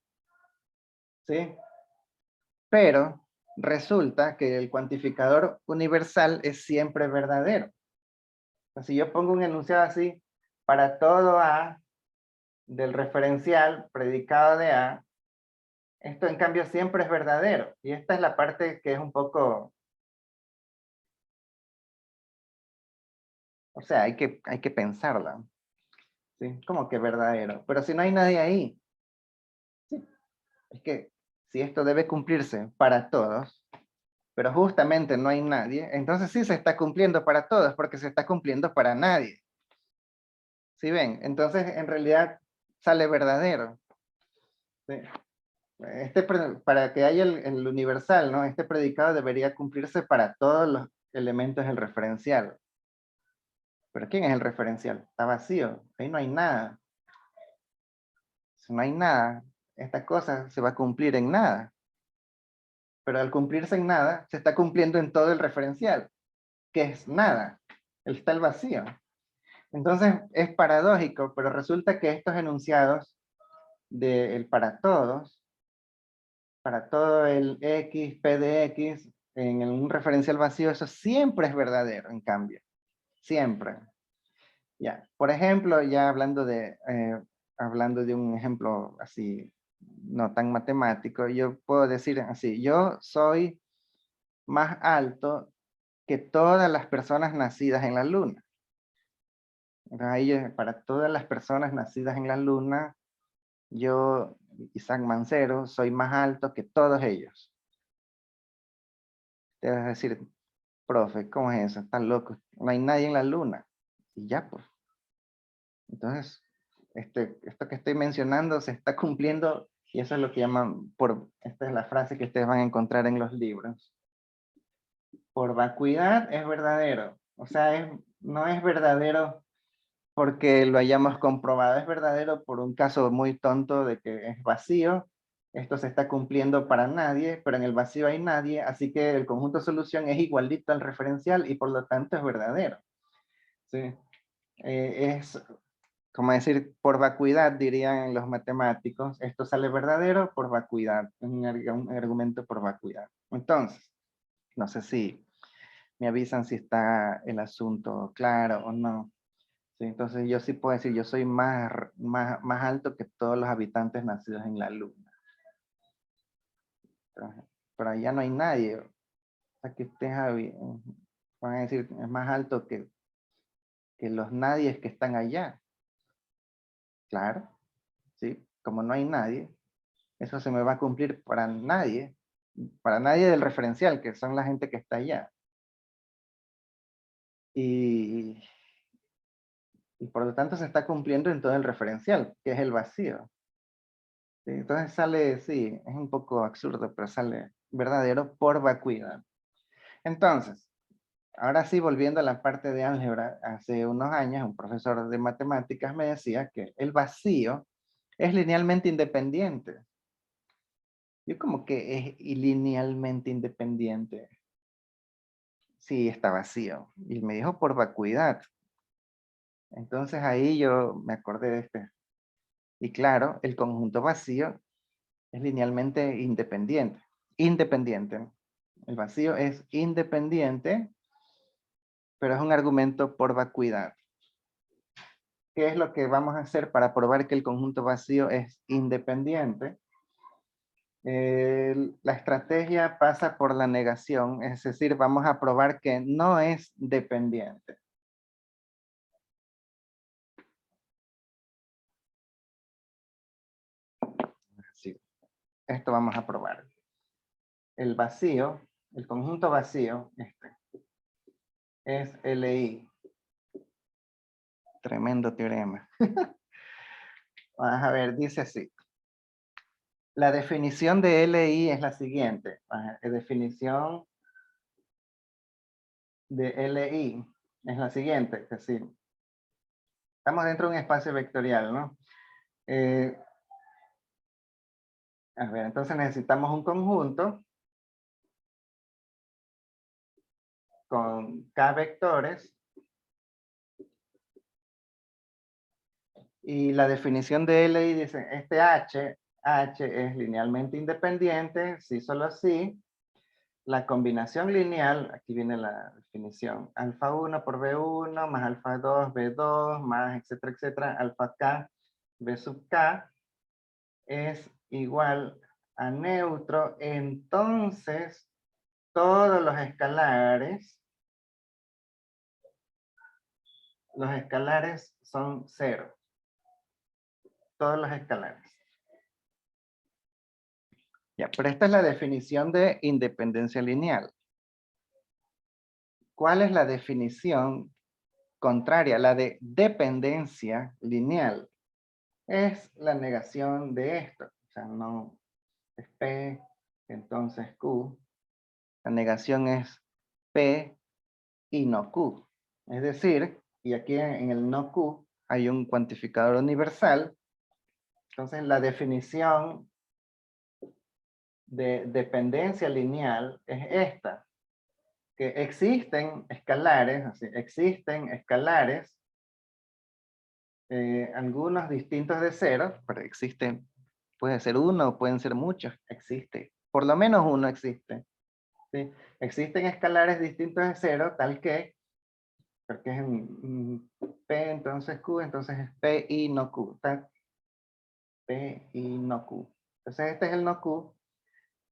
¿Sí? Pero resulta que el cuantificador universal es siempre verdadero. Si yo pongo un enunciado así, para todo A del referencial predicado de A, esto en cambio siempre es verdadero. Y esta es la parte que es un poco, o sea, hay que pensarla. ¿Sí? Como que verdadero. Pero si no hay nadie ahí, ¿sí? Es que si esto debe cumplirse para todos, pero justamente no hay nadie, entonces sí se está cumpliendo para todos, porque se está cumpliendo para nadie. ¿Sí ven? Entonces en realidad sale verdadero. ¿Sí? Para que haya el universal, ¿no? Este predicado debería cumplirse para todos los elementos del referencial. ¿Pero quién es el referencial? Está vacío, ahí no hay nada. Si no hay nada, esta cosa se va a cumplir en nada. Pero al cumplirse en nada, se está cumpliendo en todo el referencial, que es nada. Está el vacío. Entonces es paradójico, pero resulta que estos enunciados del para todos para todo el X, P de X, en un referencial vacío, eso siempre es verdadero, en cambio. Siempre. Ya. Por ejemplo, ya hablando de un ejemplo así, no tan matemático, yo puedo decir así, yo soy más alto que todas las personas nacidas en la luna. Ahí, para todas las personas nacidas en la luna, yo, Isaac Mancero, soy más alto que todos ellos. Te vas a decir, profe, ¿cómo es eso? Están locos. No hay nadie en la luna. Y ya, pues. Entonces, esto que estoy mencionando se está cumpliendo y eso es lo que llaman, esta es la frase que ustedes van a encontrar en los libros. Por vacuidad es verdadero. O sea, no es verdadero porque lo hayamos comprobado, es verdadero por un caso muy tonto de que es vacío. Esto se está cumpliendo para nadie, pero en el vacío hay nadie, así que el conjunto solución es igualito al referencial y por lo tanto es verdadero. ¿Sí? Es como decir, por vacuidad, dirían los matemáticos, esto sale verdadero por vacuidad, un argumento por vacuidad. Entonces, no sé si me avisan si está el asunto claro o no. Sí, entonces yo sí puedo decir, yo soy más alto que todos los habitantes nacidos en la luna. Entonces, pero allá no hay nadie. O sea, que ustedes van a decir, es más alto que los nadies que están allá. Claro, sí, como no hay nadie, eso se me va a cumplir para nadie del referencial, que son la gente que está allá. Y, y por lo tanto se está cumpliendo en todo el referencial, que es el vacío. ¿Sí? Entonces sale, sí, es un poco absurdo, pero sale verdadero por vacuidad. Entonces, ahora sí, volviendo a la parte de álgebra, hace unos años un profesor de matemáticas me decía que el vacío es linealmente independiente. Yo como que es linealmente independiente. Sí, está vacío. Y me dijo por vacuidad. Entonces ahí yo me acordé de este. Y claro, el conjunto vacío es linealmente independiente. Independiente. El vacío es independiente, pero es un argumento por vacuidad. ¿Qué es lo que vamos a hacer para probar que el conjunto vacío es independiente? La estrategia pasa por la negación, es decir, vamos a probar que no es dependiente. Sí, esto vamos a probar. El vacío, el conjunto vacío, es LI. Tremendo teorema. Vamos a ver, dice así. La definición de LI es la siguiente. Definición de LI es la siguiente. Es decir, estamos dentro de un espacio vectorial, ¿no? A ver, entonces necesitamos un conjunto con K vectores. Y la definición de LI dice, este H es linealmente independiente, si solo si la combinación lineal, aquí viene la definición, alfa 1 por B1 más alfa 2, B2, más etcétera, etcétera, alfa K, B sub K, es igual a neutro, entonces todos los escalares son cero. Todos los escalares. Ya, pero esta es la definición de independencia lineal. ¿Cuál es la definición contraria? La de dependencia lineal. Es la negación de esto. O sea, no es P, entonces Q. La negación es P y no Q. Es decir, y aquí en el no Q hay un cuantificador universal. Entonces la definición de dependencia lineal es esta. Que existen escalares, algunos distintos de cero, pero existen Puede ser uno o pueden ser muchos, existe. Por lo menos uno existe. ¿Sí? Existen escalares distintos de cero, tal que, porque es P, entonces Q, entonces es P y no Q. P y no Q. Entonces este es el no Q.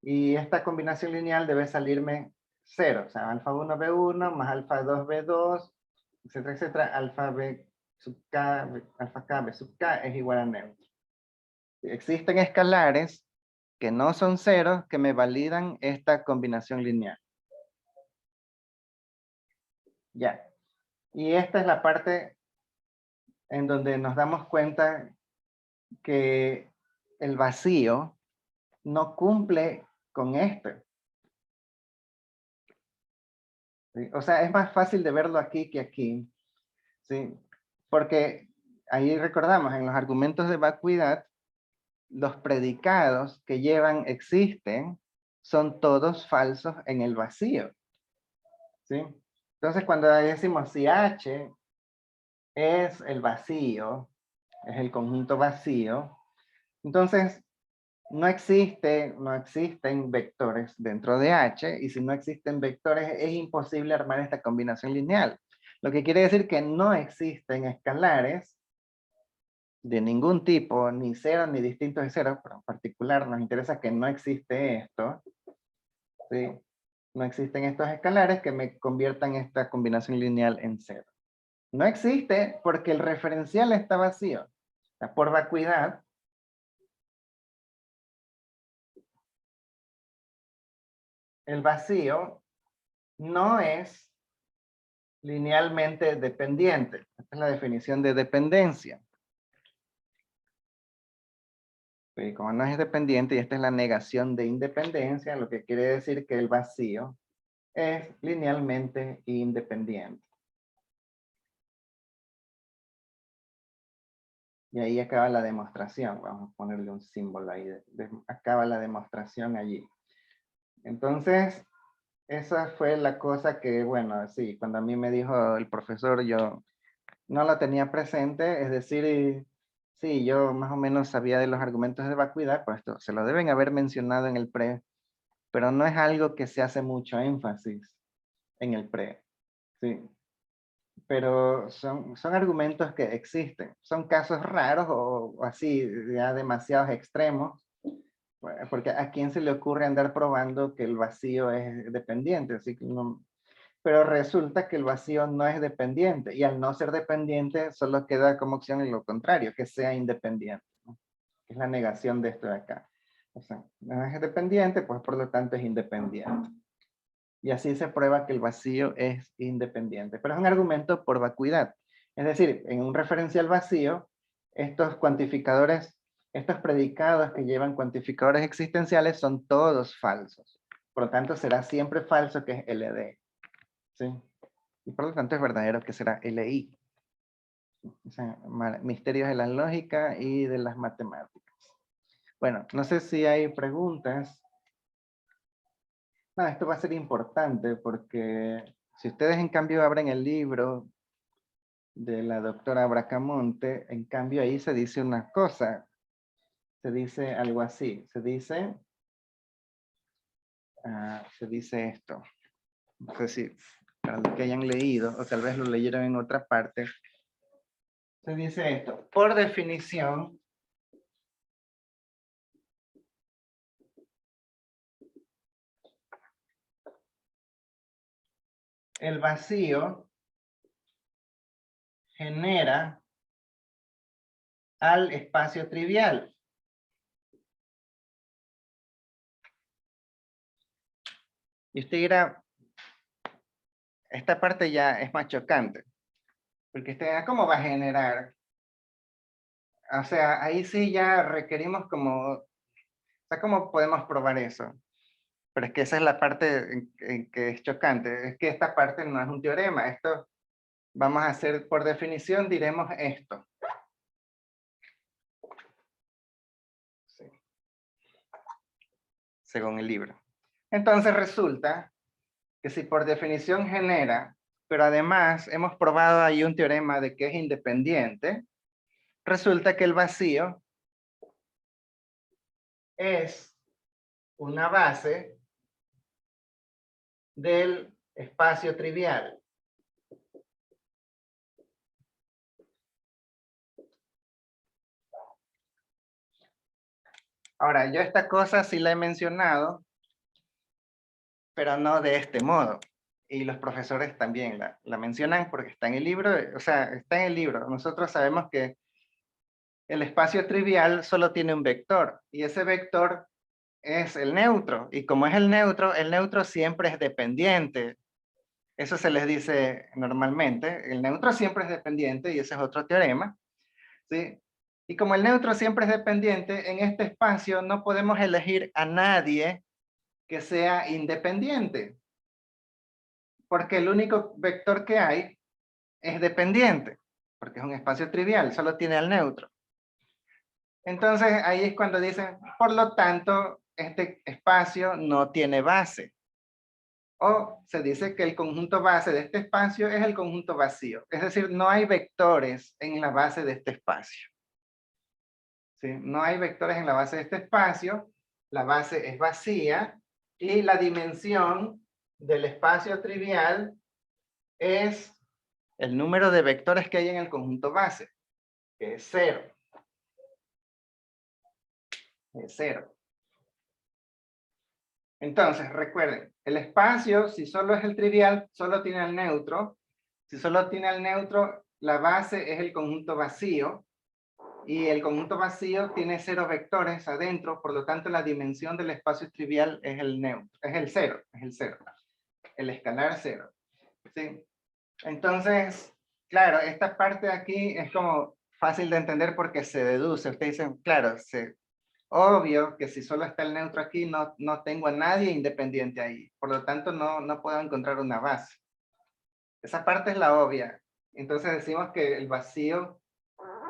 Y esta combinación lineal debe salirme 0. O sea, alfa 1 B1 más alfa 2 B2, etcétera, etcétera. Alfa B sub K, alfa K B sub K es igual a neutro. Existen escalares que no son ceros que me validan esta combinación lineal. Ya. Y esta es la parte en donde nos damos cuenta que el vacío no cumple con esto. ¿Sí? O sea, es más fácil de verlo aquí que aquí. ¿Sí? Porque ahí recordamos, en los argumentos de vacuidad, los predicados que llevan existen son todos falsos en el vacío. ¿Sí? Entonces, cuando decimos si H es el vacío, es el conjunto vacío, entonces no existen vectores dentro de H, y si no existen vectores es imposible armar esta combinación lineal. Lo que quiere decir que no existen escalares de ningún tipo, ni cero ni distintos de cero, pero en particular nos interesa que no existe esto, ¿sí? No existen estos escalares que me conviertan esta combinación lineal en cero. No existe porque el referencial está vacío. O sea, por vacuidad, el vacío no es linealmente dependiente. Esta es la definición de dependencia. Y como no es dependiente, y esta es la negación de independencia, lo que quiere decir que el vacío es linealmente independiente. Y ahí acaba la demostración. Vamos a ponerle un símbolo ahí. Acaba la demostración allí. Entonces, esa fue la cosa que, bueno, sí, cuando a mí me dijo el profesor, yo no la tenía presente, es decir, sí, yo más o menos sabía de los argumentos de vacuidad, pues esto se lo deben haber mencionado en el pre, pero no es algo que se hace mucho énfasis en el pre, sí. Pero son argumentos que existen. Son casos raros o así, ya demasiados extremos, porque a quién se le ocurre andar probando que el vacío es dependiente, así que no, pero resulta que el vacío no es dependiente, y al no ser dependiente solo queda como opción en lo contrario, que sea independiente, ¿no? Es la negación de esto de acá. O sea, no es dependiente, pues por lo tanto es independiente. Y así se prueba que el vacío es independiente. Pero es un argumento por vacuidad. Es decir, en un referencial vacío, estos cuantificadores, estos predicados que llevan cuantificadores existenciales son todos falsos. Por lo tanto, será siempre falso que es LD. ¿Sí? Y por lo tanto es verdadero que será LI. O sea, misterios de la lógica y de las matemáticas. Bueno, no sé si hay preguntas. No, esto va a ser importante porque si ustedes en cambio abren el libro de la doctora Bracamonte, en cambio ahí se dice una cosa, se dice algo así, se dice esto, no sé si para los que hayan leído o tal vez lo leyeron en otra parte, se dice esto: por definición, el vacío genera al espacio trivial. Y usted dirá, esta parte ya es más chocante, porque usted dirá, ¿cómo va a generar? O sea, ahí sí ya requerimos como, o sea, ¿cómo podemos probar eso? Pero es que esa es la parte en que es chocante, es que esta parte no es un teorema, esto vamos a hacer, por definición diremos esto. Sí. Según el libro. Entonces resulta que si por definición genera, pero además hemos probado ahí un teorema de que es independiente, resulta que el vacío es una base del espacio trivial. Ahora, yo esta cosa sí la he mencionado, pero no de este modo. Y los profesores también la mencionan porque está en el libro, o sea, está en el libro. Nosotros sabemos que el espacio trivial solo tiene un vector, y ese vector es el neutro. Y como es el neutro siempre es dependiente. Eso se les dice normalmente. El neutro siempre es dependiente, y ese es otro teorema, ¿sí? Y como el neutro siempre es dependiente, en este espacio no podemos elegir a nadie que sea independiente, porque el único vector que hay es dependiente, porque es un espacio trivial, solo tiene al neutro. Entonces ahí es cuando dicen, por lo tanto, este espacio no tiene base. O se dice que el conjunto base de este espacio es el conjunto vacío. Es decir, no hay vectores en la base de este espacio. ¿Sí? No hay vectores en la base de este espacio. La base es vacía. Y la dimensión del espacio trivial es el número de vectores que hay en el conjunto base, que es 0. Es 0. Entonces, recuerden, el espacio, si solo es el trivial, solo tiene al neutro. Si solo tiene al neutro, la base es el conjunto vacío. Y el conjunto vacío tiene 0 vectores adentro, por lo tanto la dimensión del espacio trivial es el neutro, es el 0, el escalar 0. ¿Sí? Entonces, claro, esta parte de aquí es como fácil de entender porque se deduce. Ustedes dicen, claro, obvio que si solo está el neutro aquí, no tengo a nadie independiente ahí. Por lo tanto, no puedo encontrar una base. Esa parte es la obvia. Entonces decimos que el vacío,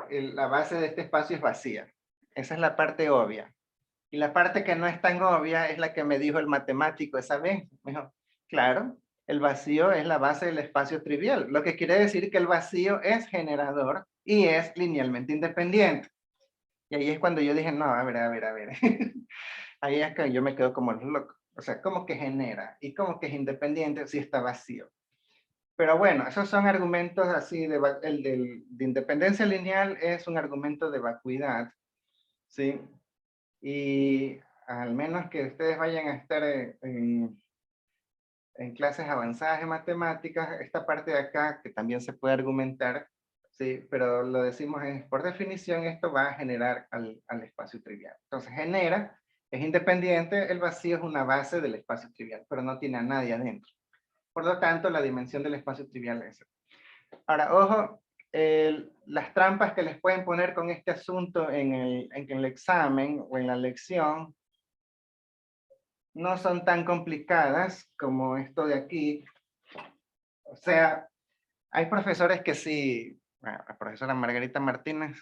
la base de este espacio es vacía. Esa es la parte obvia. Y la parte que no es tan obvia es la que me dijo el matemático esa vez. Me dijo, claro, el vacío es la base del espacio trivial, lo que quiere decir que el vacío es generador y es linealmente independiente. Y ahí es cuando yo dije, no, a ver. Ahí es que yo me quedo como loco. O sea, ¿cómo que genera? ¿Y cómo que es independiente si está vacío? Pero bueno, esos son argumentos así, de independencia lineal es un argumento de vacuidad, ¿sí? Y al menos que ustedes vayan a estar en clases avanzadas de matemáticas, esta parte de acá, que también se puede argumentar, sí, pero lo decimos es, por definición, esto va a generar al espacio trivial. Entonces genera, es independiente, el vacío es una base del espacio trivial, pero no tiene a nadie adentro. Por lo tanto, la dimensión del espacio trivial es. Ahora, ojo, las trampas que les pueden poner con este asunto en el examen o en la lección no son tan complicadas como esto de aquí. O sea, hay profesores que sí, bueno, la profesora Margarita Martínez,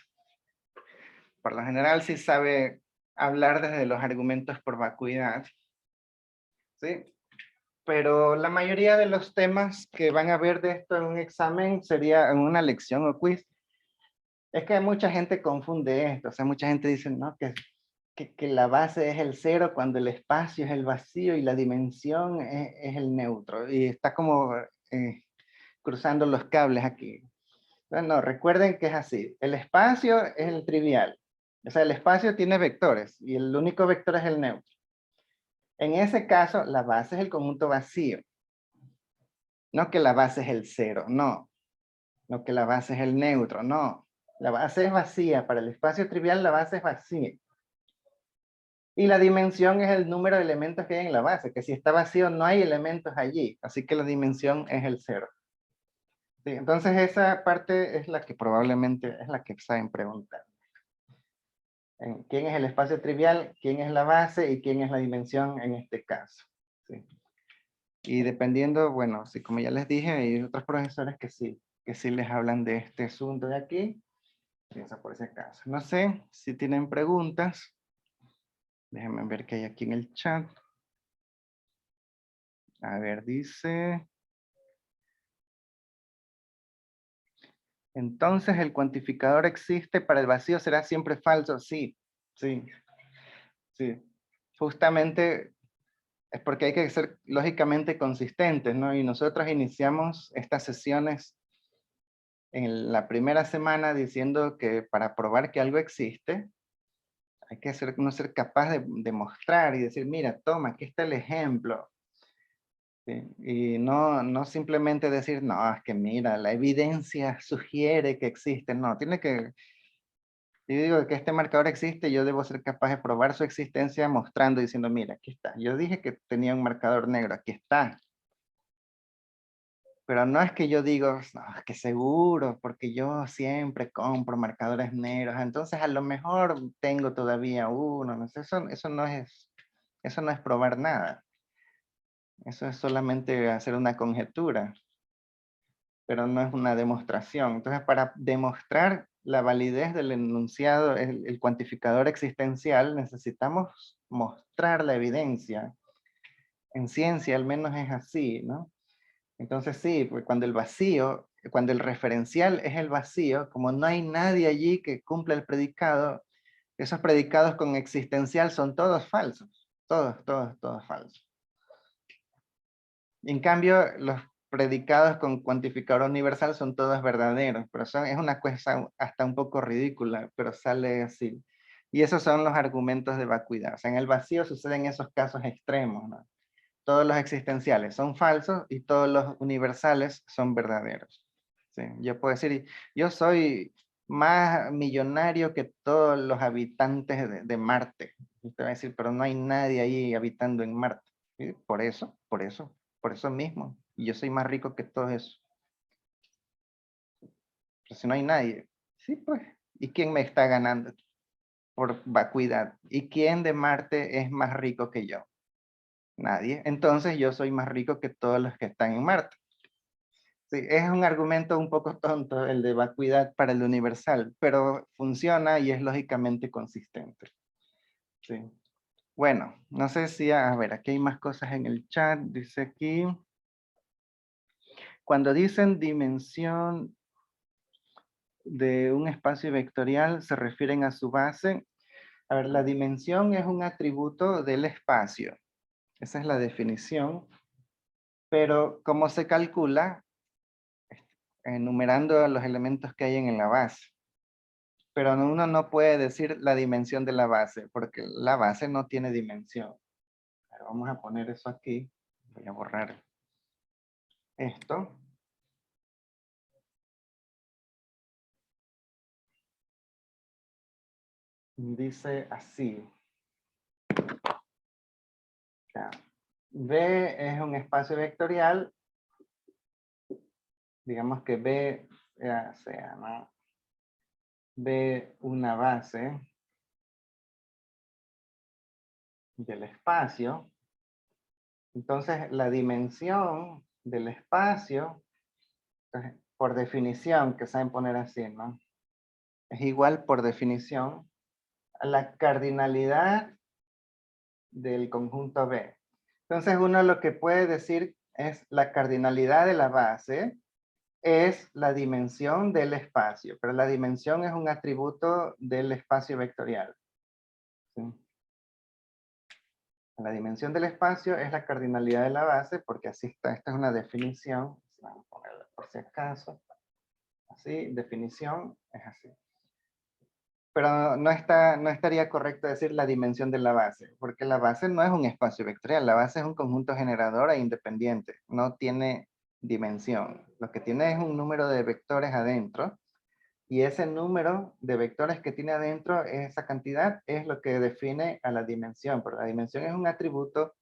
por lo general sí sabe hablar desde los argumentos por vacuidad, ¿sí? Pero la mayoría de los temas que van a ver de esto en un examen sería en una lección o quiz. Es que mucha gente confunde esto, o sea, mucha gente dice, no, que la base es el 0 cuando el espacio es el vacío y la dimensión es el neutro. Y está como cruzando los cables aquí. No, recuerden que es así. El espacio es el trivial. O sea, el espacio tiene vectores y el único vector es el neutro. En ese caso, la base es el conjunto vacío. No que la base es el 0, no. No que la base es el neutro, no. La base es vacía. Para el espacio trivial, la base es vacía. Y la dimensión es el número de elementos que hay en la base, que si está vacío no hay elementos allí, así que la dimensión es el 0. Sí, entonces esa parte es la que probablemente es la que saben preguntar. ¿Quién es el espacio trivial? ¿Quién es la base? ¿Y quién es la dimensión en este caso? ¿Sí? Y dependiendo, bueno, sí, como ya les dije, hay otros profesores que sí les hablan de este asunto de aquí. Eso por ese caso. No sé si tienen preguntas. Déjenme ver qué hay aquí en el chat. A ver, dice... Entonces, ¿el cuantificador existe para el vacío? ¿Será siempre falso? Sí, sí. Sí. Justamente es porque hay que ser lógicamente consistentes, ¿no? Y nosotros iniciamos estas sesiones en la primera semana diciendo que para probar que algo existe, hay que no ser capaz de mostrar y decir, mira, toma, aquí está el ejemplo. ¿Sí? Y no simplemente decir, no, es que mira, la evidencia sugiere que existe. No, tiene que, yo digo que este marcador existe, yo debo ser capaz de probar su existencia mostrando, diciendo, mira, aquí está. Yo dije que tenía un marcador negro, aquí está. Pero no es que yo digo, no, es que seguro, porque yo siempre compro marcadores negros, entonces a lo mejor tengo todavía uno, no sé, eso no es probar nada. Eso es solamente hacer una conjetura, pero no es una demostración. Entonces, para demostrar la validez del enunciado, el cuantificador existencial, necesitamos mostrar la evidencia. En ciencia al menos es así, ¿no? Entonces sí, pues cuando el referencial es el vacío, como no hay nadie allí que cumpla el predicado, esos predicados con existencial son todos falsos, todos falsos. En cambio, los predicados con cuantificador universal son todos verdaderos, pero es una cosa hasta un poco ridícula, pero sale así. Y esos son los argumentos de vacuidad. O sea, en el vacío suceden esos casos extremos, ¿no? Todos los existenciales son falsos y todos los universales son verdaderos. ¿Sí? Yo puedo decir, yo soy más millonario que todos los habitantes de Marte. Y te va a decir, pero no hay nadie ahí habitando en Marte. ¿Sí? Por eso mismo. Y yo soy más rico que todos esos. Pero si no hay nadie, sí, pues. ¿Y quién me está ganando? Por vacuidad. ¿Y quién de Marte es más rico que yo? Nadie. Entonces yo soy más rico que todos los que están en Marte. Sí, es un argumento un poco tonto el de vacuidad para el universal, pero funciona y es lógicamente consistente. Sí. Bueno, no sé si, a ver, aquí hay más cosas en el chat. Dice aquí, cuando dicen dimensión de un espacio vectorial, se refieren a su base. A ver, la dimensión es un atributo del espacio. Esa es la definición. Pero ¿cómo se calcula? Enumerando los elementos que hay en la base. Pero uno no puede decir la dimensión de la base, porque la base no tiene dimensión. Pero vamos a poner eso aquí. Voy a borrar esto. Dice así. Ya. B es un espacio vectorial. Digamos que B sea, ¿no? B una base del espacio. Entonces, la dimensión del espacio, por definición, que saben poner así, ¿no? Es igual por definición a la cardinalidad del conjunto B. Entonces uno lo que puede decir es la cardinalidad de la base es la dimensión del espacio, pero la dimensión es un atributo del espacio vectorial. ¿Sí? La dimensión del espacio es la cardinalidad de la base, porque así está, esta es una definición, vamos a ponerla por si acaso, así, definición es así. Pero no estaría correcto decir la dimensión de la base, porque la base no es un espacio vectorial, la base es un conjunto generador e independiente, no tiene dimensión. Lo que tiene es un número de vectores adentro, y ese número de vectores que tiene adentro, esa cantidad, es lo que define a la dimensión, pero la dimensión es un atributo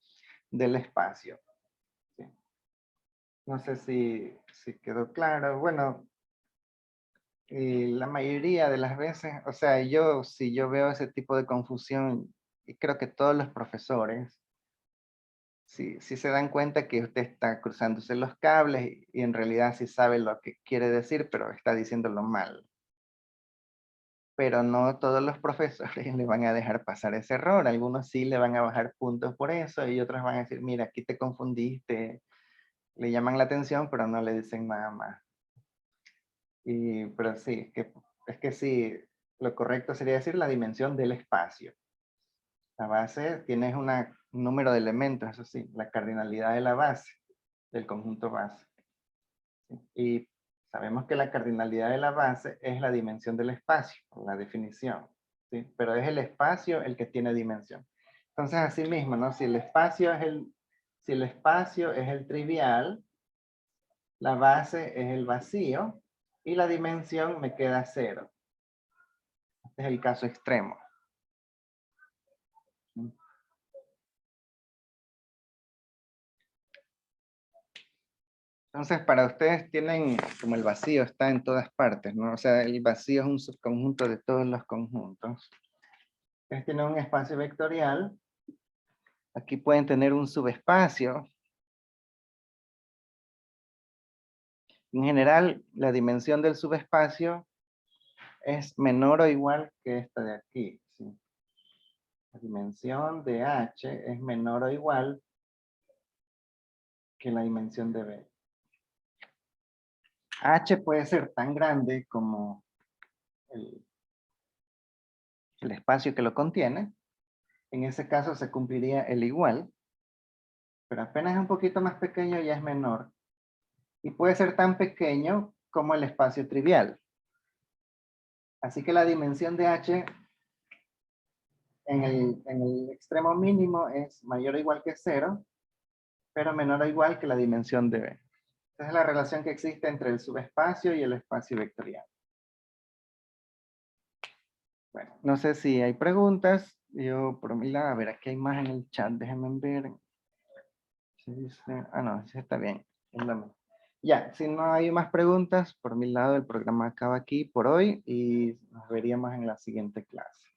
del espacio. ¿Sí? No sé si quedó claro. Bueno, y la mayoría de las veces, o sea, si yo veo ese tipo de confusión, y creo que todos los profesores, si se dan cuenta que usted está cruzándose los cables y en realidad sí sabe lo que quiere decir, pero está diciéndolo mal. Pero no todos los profesores le van a dejar pasar ese error. Algunos sí le van a bajar puntos por eso y otros van a decir, mira, aquí te confundiste. Le llaman la atención, pero no le dicen nada más. Pero sí, es que sí, lo correcto sería decir la dimensión del espacio. La base tiene un número de elementos, eso sí, la cardinalidad de la base, del conjunto base. ¿Sí? Y sabemos que la cardinalidad de la base es la dimensión del espacio, por la definición. ¿Sí? Pero es el espacio el que tiene dimensión. Entonces, así mismo, ¿no? Si el espacio es el trivial, la base es el vacío y la dimensión me queda 0. Este es el caso extremo. Entonces, para ustedes tienen como el vacío está en todas partes, ¿no? O sea, el vacío es un subconjunto de todos los conjuntos. Ustedes tienen un espacio vectorial. Aquí pueden tener un subespacio. En general, la dimensión del subespacio es menor o igual que esta de aquí. ¿Sí? La dimensión de H es menor o igual que la dimensión de B. H puede ser tan grande como el espacio que lo contiene. En ese caso se cumpliría el igual, pero apenas es un poquito más pequeño ya es menor. Y puede ser tan pequeño como el espacio trivial. Así que la dimensión de H en el extremo mínimo es mayor o igual que 0, pero menor o igual que la dimensión de B. Esa es la relación que existe entre el subespacio y el espacio vectorial. Bueno, no sé si hay preguntas. Yo por mi lado, a ver, aquí hay más en el chat, déjenme ver. No, sí está bien. Ya, si no hay más preguntas, por mi lado el programa acaba aquí por hoy y nos veríamos en la siguiente clase.